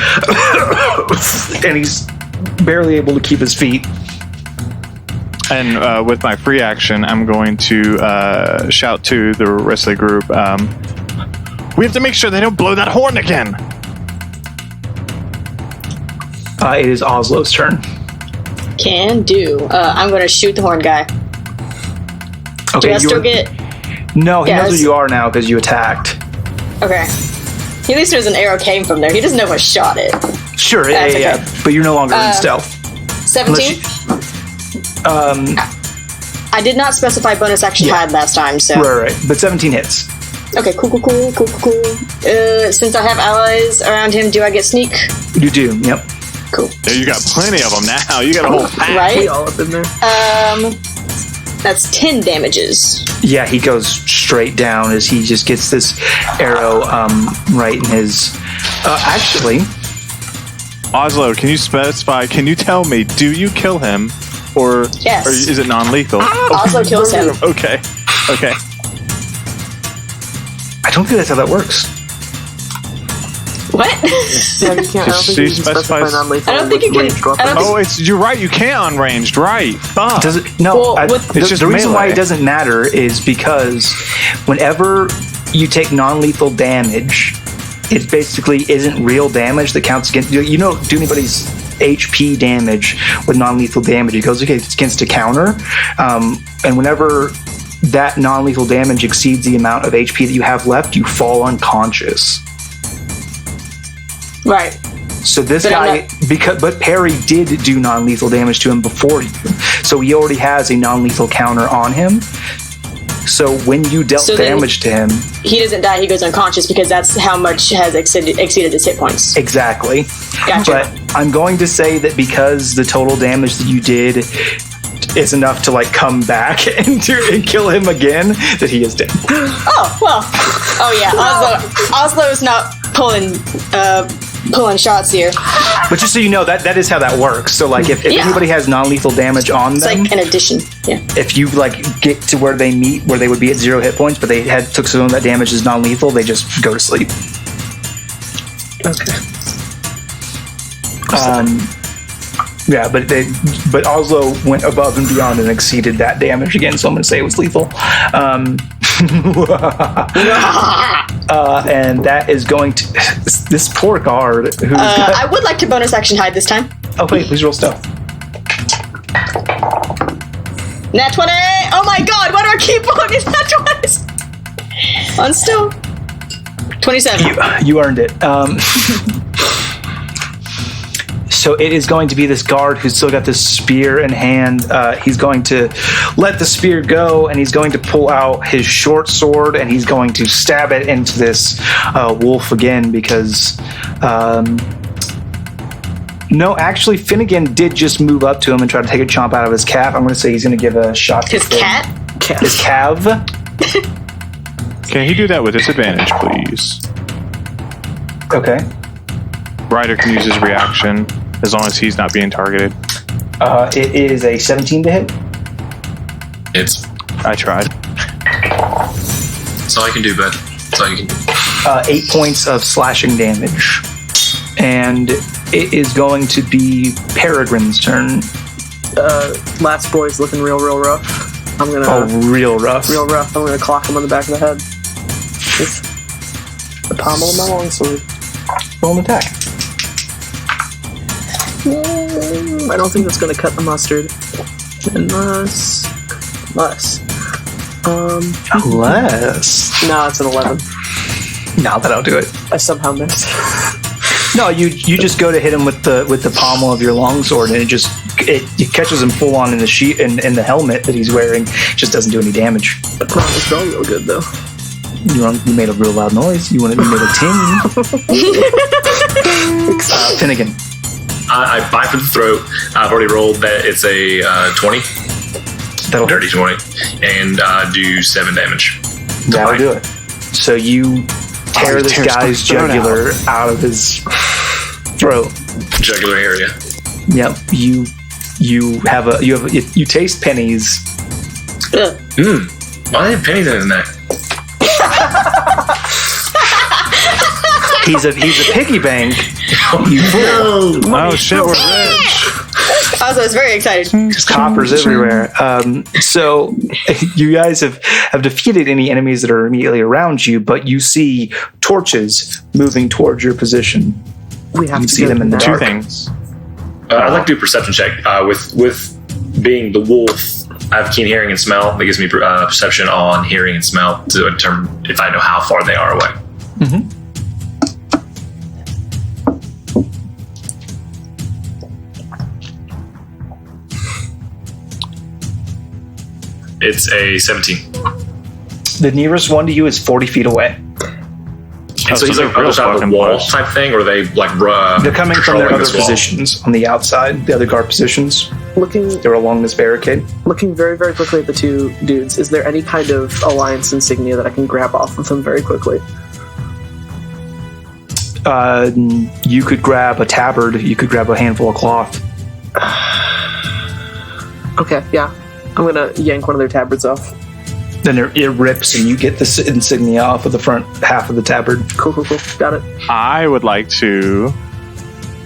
he's barely able to keep his feet. And with my free action, I'm going to shout to the rest of the group. We have to make sure they don't blow that horn again. It is Oslo's turn. Can do. I'm going to shoot the horn guy. Okay, Do I still get... No, he knows Yes. where you are now because you attacked. Okay. He at least knows an arrow came from there. He doesn't know what shot it. Sure, That's yeah. okay. But you're no longer in stealth. 17? I did not specify bonus action hide last time, so... Right. But 17 hits. Okay, cool. Since I have allies around him, do I get sneak? You do, yep. Cool. Yeah, you got plenty of them now. You got a whole pack. We Right? all up in there. That's 10 damages. Yeah, he goes straight down as he just gets this arrow right in his... actually... Oslo, can you specify? Can you tell me? Do you kill him, or Yes. or is it non-lethal? Oslo kills him. Okay. I don't think that's how that works. What? Yeah, you can't. I don't think She you can specify specifies- non-lethal. I don't think you can- ranged weapons. I don't think- Oh, you're right. You can't unranged, right? Fuck. Does it? No. Well, the It's just reason why melee. it doesn't matter is because whenever you take non-lethal damage, it basically isn't real damage that counts against. You don't do anybody's HP damage with non-lethal damage. It goes against a counter, and whenever that non-lethal damage exceeds the amount of HP that you have left, you fall unconscious. Right. So this But I'm guy, but Perry did do non-lethal damage to him before you, so he already has a non-lethal counter on him. So when you dealt So then- damage to him, He doesn't die, he goes unconscious because that's how much has exceeded his hit points. exactly. Gotcha. But I'm going to say that because the total damage that you did is enough to like come back and kill him again, that he is dead. Oh, well. Oh, yeah. Oslo's not pulling shots here. But just so you know, that is how that works. So like if Yeah. anybody has non-lethal damage on It's them, like an addition. Yeah. if you like get to where they meet, where they would be at 0 hit points, but they took some of that damage as non-lethal, they just go to sleep. Okay. Yeah, but Oslo went above and beyond and exceeded that damage again, so I'm going to say it was lethal. And that is going to this poor guard who's got, I would like to bonus action hide this time. oh wait, please roll stealth. Nat 20! Oh my god, why do I keep rolling these nat 20s? On still. 27. You earned it. So it is going to be this guard who's still got this spear in hand. He's going to let the spear go, and he's going to pull out his short sword, and he's going to stab it into this wolf again because... no, actually, Finnegan did just move up to him and try to take a chomp out of his calf. I'm going to say he's going to give a shot to His cat? his calf. Can he do that with disadvantage, please? Okay. Ryder can use his reaction as long as he's not being targeted. It is a 17 to hit. It's I tried. that's all I can do, bud. That's all you can do. 8 points of slashing damage. And it is going to be Peregrine's turn. Last boy's looking real rough. I'm gonna Real rough. real rough. I'm gonna clock him on the back of the head with the pommel of my longsword. Roll an attack. I don't think that's gonna cut the mustard. Unless. Unless. No, it's an 11. No, that'll do it. I somehow missed. No, you just go to hit him with the pommel of your longsword, and it catches him full on in the sheet and the helmet that he's wearing. Just doesn't do any damage. The pommel smelled real good though. You made a real loud noise. You made a ting. Finnegan. I bite for the throat. I've already rolled that. It's a 20. That'll Dirty 20. And do 7 damage. That'll do it. So you tear this guy's jugular out of his throat. Jugular area. Yep. You taste pennies. Why do they have pennies in his neck? He's a piggy bank. You fool. Oh shit, we're rich. I was very excited. Just coppers everywhere. So you guys have defeated any enemies that are immediately around you, but you see torches moving towards your position. We have You to see them in the Two dark. things. I'd like to do a perception check. With being the wolf, I have keen hearing and smell. That gives me perception on hearing and smell to determine if I know how far they are away. Mm-hmm. It's a 17. The nearest one to you is 40 feet away. And so he's they're like other real side of the fucking wall close. type thing, or are they like They're coming from their controlling other this wall? positions on the outside, the other guard positions. Looking They're along this barricade. very, very quickly at the two dudes, is there any kind of alliance insignia that I can grab off of them very quickly? You could grab a tabard. You could grab a handful of cloth. Okay, yeah. I'm gonna yank one of their tabards off. Then it rips, and you get this insignia off of the front half of the tabard. Cool. Got it. I would like to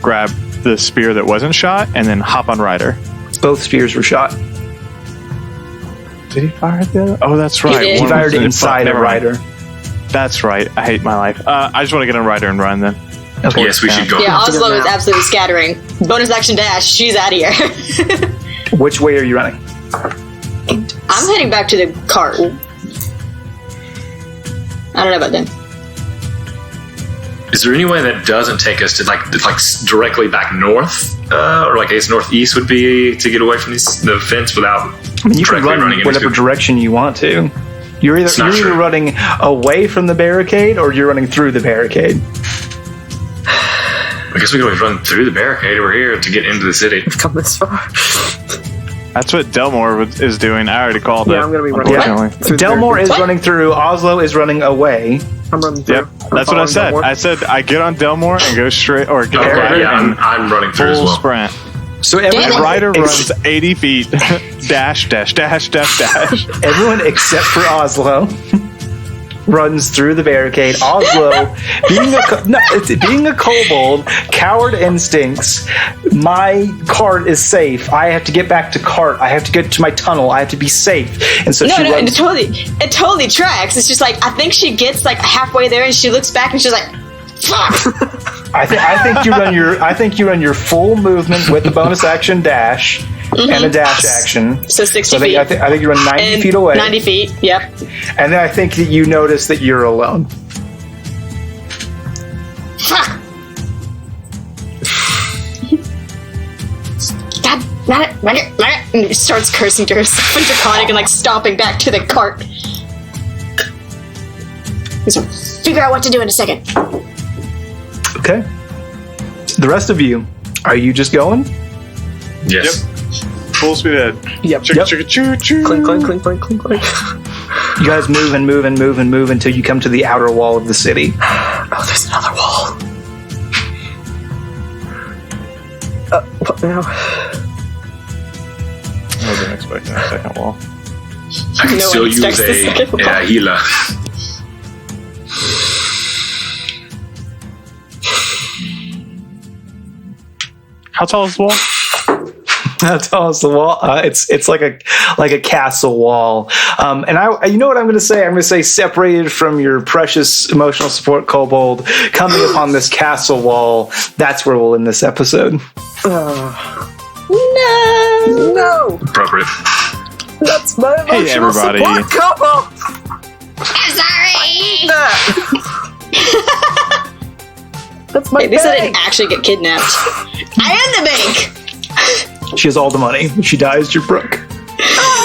grab the spear that wasn't shot and then hop on Ryder. Both spears were shot. Did he fire at the other? Oh, that's right. did. He One fired was in inside front. a Never mind. rider. That's right. I hate my life. I just want to get on Ryder and run then. Okay. Yes, we should go. Yeah, have to Oslo go is now. absolutely scattering. Bonus action dash. She's out of here. Which way are you running? I'm heading back to the cart. I don't know about them. Is there any way that doesn't take us to like directly back north, or like I guess northeast would be to get away from the fence without I mean, you can directly run running whatever into? direction you want to. You're It's not either true. running away from the barricade or you're running through the barricade. I guess we can always run through the barricade over here to get into the city. We've come this far. That's what Delmore is doing. I already called it. Yeah, I'm gonna be running. unfortunately. Through the Delmore is What? running through. Oslo is running away. I'm running through. Yep, I'm that's what I following said. Delmore. I said I get on Delmore and go straight, or get on Okay, Ryder yeah, and I'm running through as full well. sprint. So Damn it. everyone, Ryder runs 80 feet. dash, dash, dash, dash, dash. everyone except for Oslo runs through the barricade. Oslo, being a kobold, coward instincts. My cart is safe. I have to get back to cart. I have to get to my tunnel. I have to be safe. And so No, she it runs. totally tracks. It's just like I think she gets like halfway there and she looks back and she's like, "Fuck." I think you run your full movement with the bonus action dash and a dash action. So 60 So feet. I think you run 90 and feet away. 90 feet. Yep. And then I think that you notice that you're alone. Fuck. God, not it. And he starts cursing to herself and draconic and like stomping back to the cart. He's like, figure out what to do in a second. Okay. The rest of you, are you just going? Yes. Full speed ahead. Yep. Chicka, chicka, choo, choo. Clink, clink, clink, clink, clink, clink. You guys move and move and move and move until you come to the outer wall of the city. Oh, there's another wall. What now? I wasn't expecting a second wall. I can No still one use expects the second one. a healer. How tall is the wall? How tall is the wall? It's like a castle wall. And you know what I'm going to say? I'm going to say separated from your precious emotional support kobold, coming upon this castle wall. That's where we'll end this episode. No! Appropriate. That's my Hey, emotional everybody. support couple! I'm sorry. That. That's my At least I bank. didn't actually get kidnapped. I am the bank! She has all the money. When she dies, you're broke.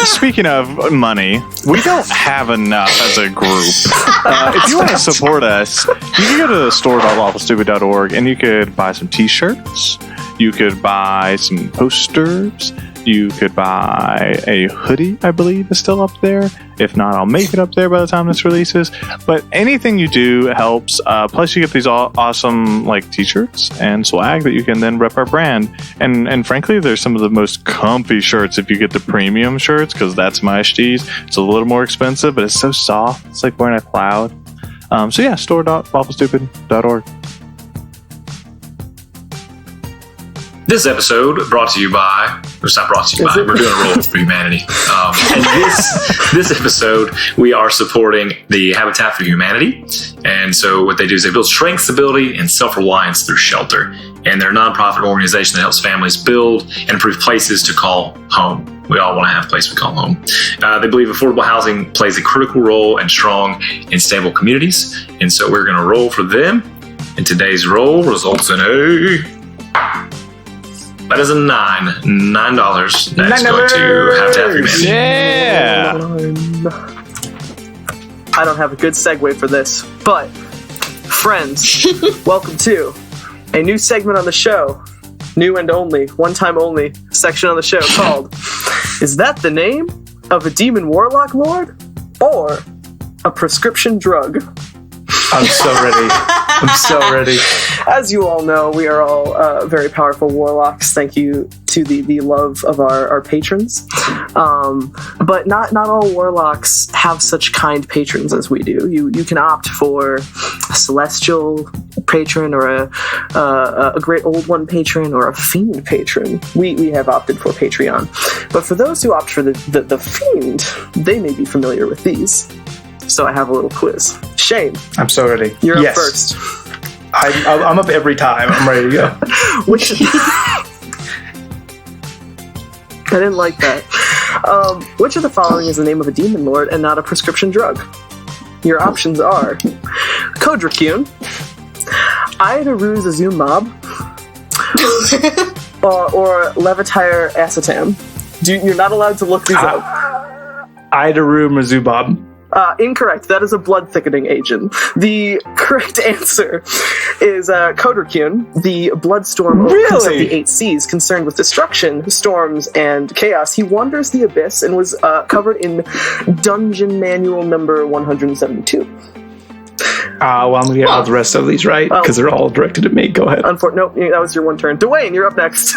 Speaking of money, we don't have enough as a group. If you want to support us, you can go to store.lawfulstupid.org and you could buy some t-shirts. You could buy some posters. You could buy a hoodie, I believe, is still up there. If not, I'll make it up there by the time this releases. But anything you do helps. Plus, you get these awesome like t-shirts and swag that you can then rep our brand. And frankly, there's some of the most comfy shirts if you get the premium shirts, because that's my SDs. It's a little more expensive, but it's so soft. It's like wearing a cloud. So yeah, store.lawfulstupid.org. This episode brought to you by, or it's not brought to you by, we're doing a roll for humanity. And this episode, we are supporting the Habitat for Humanity. And so what they do is they build strength, stability, and self-reliance through shelter. And they're a nonprofit organization that helps families build and improve places to call home. We all want to have a place we call home. They believe affordable housing plays a critical role in strong and stable communities. And so we're going to roll for them. And today's roll results in a... That is a $9. $9. That's going to Habitat for Humanity. Yeah! I don't have a good segue for this, but friends, welcome to a new segment on the show. New and only, one time only section on the show called Is That the Name of a Demon Warlock Lord or a Prescription Drug? I'm so ready. I'm so ready. As you all know, we are all very powerful warlocks. Thank you to the love of our patrons. But not all warlocks have such kind patrons as we do. You can opt for a celestial patron or a great old one patron or a fiend patron. We have opted for Patreon. But for those who opt for the fiend, they may be familiar with these. So I have a little quiz. Shane, I'm so ready. you're up Yes. first. I'm up every time. I'm ready to go. Which I didn't like that. Which of the following is the name of a demon lord and not a prescription drug? Your options are Kodrakune, Idaru Zazumab, or Levitire Acetam. You're not allowed to look these up. Idaru Mazubab. Incorrect. That is a blood thickening agent. The correct answer is Kodrakune, the bloodstorm overcomes of the 8 seas, concerned with destruction, storms, and chaos. He wanders the abyss and was covered in Dungeon Manual number 172. Well, I'm going to get all the rest of these right, because they're all directed at me. Go ahead. Nope, that was your one turn. Dwayne, you're up next.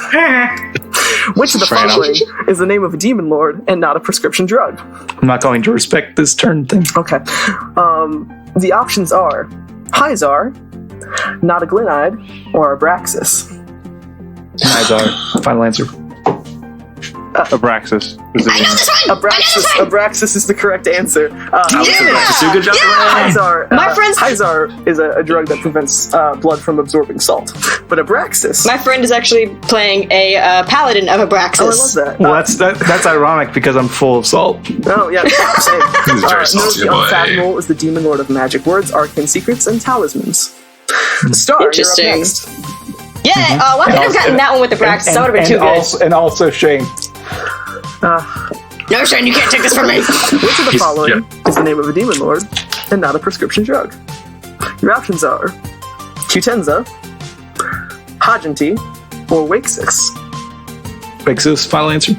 Which of the following is the name of a demon lord and not a prescription drug? I'm not going to respect this turn thing. Okay. The options are Hyzar, Notaglinide, or Abraxas. Nizar. Final answer. Abraxas. I know this one! Abraxas is the correct answer. Good job. Hyzar is a drug that prevents blood from absorbing salt. But Abraxas... My friend is actually playing a paladin of Abraxas. Oh, I love that. Well, that's ironic because I'm full of salt. Oh, yeah. Same. He's a very salty boy. Unfathomable is the demon lord of magic words, arcane secrets, and talismans. Star, Interesting. you're up next. Yeah, why couldn't I have gotten that one with Abraxas? That would have been too good. And also Shane. No, Shane, you can't take this from me. Which of the following is the name of a demon lord and not a prescription drug? Your options are Qutenza, Hajanti, or Wakesix. Vexus, final answer.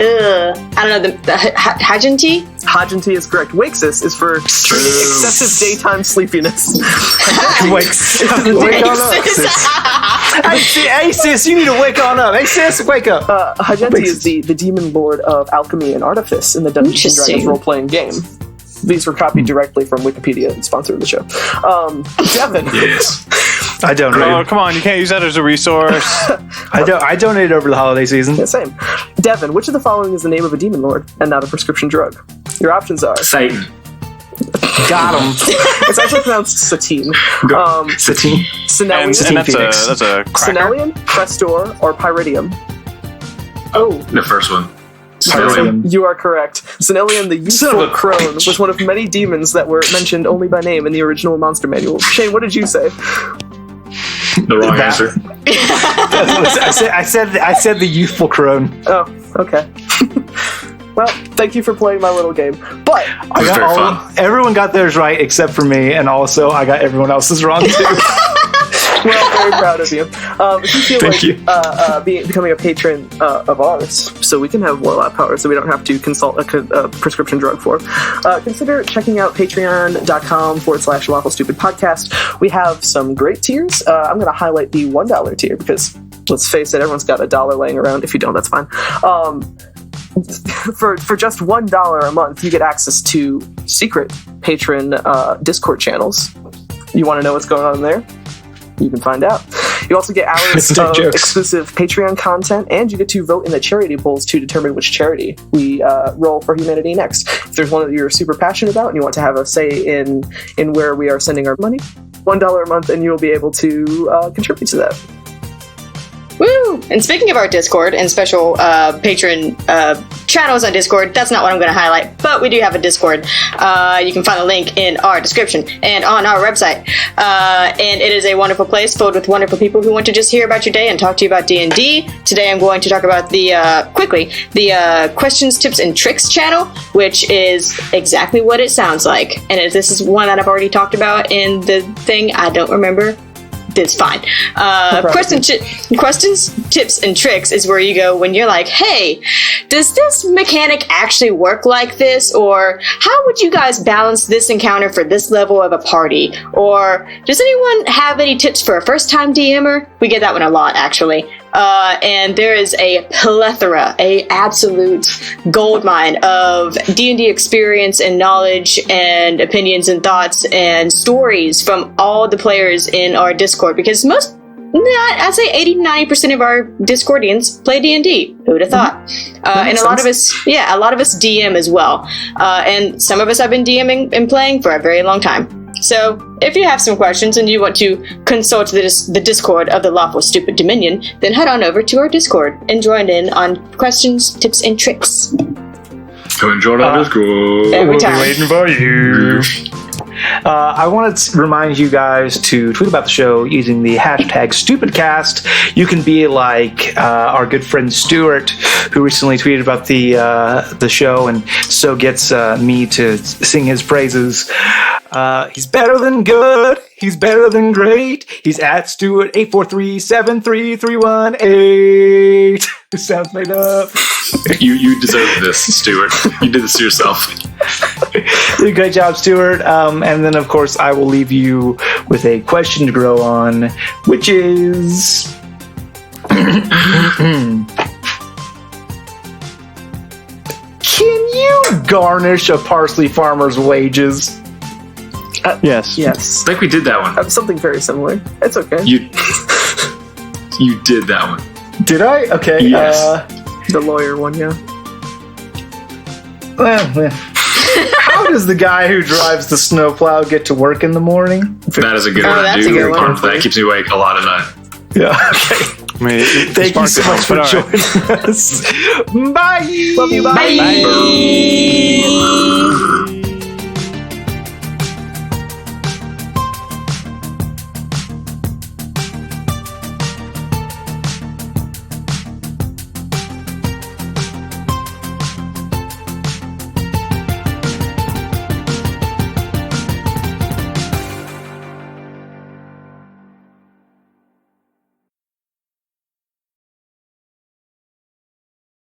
I don't know, the Hajanti? Hajanti is correct. Wakesix is for excessive daytime sleepiness. Wake on up, sis. Hey, sis, you need to wake on up. Hey, sis, wake up. Hajanti is the demon lord of alchemy and artifice in the Dungeons & Dragons role-playing game. These were copied directly from Wikipedia, sponsor of the show. Devin. Yes. I donated. Oh, come on, you can't use that as a resource. I donated over the holiday season. Yeah, same. Devin, which of the following is the name of a demon lord and not a prescription drug? Your options are Satan. Got him. It's actually pronounced Satine. Satine. And that's a cracker. Sinellian, Crestor, or Pyridium. The first one. Pyrilium. You are correct. Xenilian, the youthful crone, was one of many demons that were mentioned only by name in the original monster manual. Shane, what did you say? The wrong answer. I said the youthful crone. Oh, okay. Well, thank you for playing my little game. But I got everyone got theirs right except for me, and also I got everyone else's wrong too. well, very proud of you. If you feel Thank you. Becoming a patron of ours, so we can have warlock powers that we don't have to consult a prescription drug for, consider checking out patreon.com/Lawful Stupid Podcast. We have some great tiers. I'm going to highlight the $1 tier because, let's face it, everyone's got $1 laying around. If you don't, that's fine. For just $1 a month, you get access to secret patron Discord channels. You want to know what's going on there? You can find out. You also get hours of exclusive Patreon content, and you get to vote in the charity polls to determine which charity we roll for humanity next. If there's one that you're super passionate about and you want to have a say in where we are sending our money, $1 a month, and you'll be able to contribute to that. Woo! And speaking of our Discord and special patron channels on Discord, that's not what I'm going to highlight, but we do have a Discord. You can find the link in our description and on our website. And it is a wonderful place filled with wonderful people who want to just hear about your day and talk to you about D&D. Today I'm going to talk about the questions, tips, and tricks channel, which is exactly what it sounds like. And if this is one that I've already talked about in the thing, I don't remember. It's fine. Questions, tips, and tricks is where you go when you're like, hey, does this mechanic actually work like this? Or how would you guys balance this encounter for this level of a party? Or does anyone have any tips for a first-time DMer? We get that one a lot, actually. And there is a plethora, a absolute goldmine of D&D experience and knowledge and opinions and thoughts and stories from all the players in our Discord, because I'd say 80-90% of our Discordians play D&D. Who would have thought? And a lot of us DM as well. And some of us have been DMing and playing for a very long time. So, if you have some questions and you want to consult the Discord of the Lawful Stupid Dominion, then head on over to our Discord and join in on questions, tips, and tricks. Come and join our Discord. Every time. We'll be waiting for you. I wanted to remind you guys to tweet about the show using the hashtag StupidCast. You can be like our good friend Stuart, who recently tweeted about the show and so gets me to sing his praises. He's better than good. He's better than great. He's at Stuart843733118. It sounds made up. You deserve this, Stuart. You did this to yourself. Great job, Stuart. And then, of course, I will leave you with a question to grow on, which is... Can you garnish a parsley farmer's wages? Yes. Yes. I think we did that one. Something very similar. It's okay. You did that one. Did I? Okay. Yes. The lawyer one, yeah. How does the guy who drives the snowplow get to work in the morning? That is a good one to that's do. a good one. That keeps me awake a lot of night. Yeah, okay. I mean, Thank you so much for joining us. Bye! Love you, bye! Bye.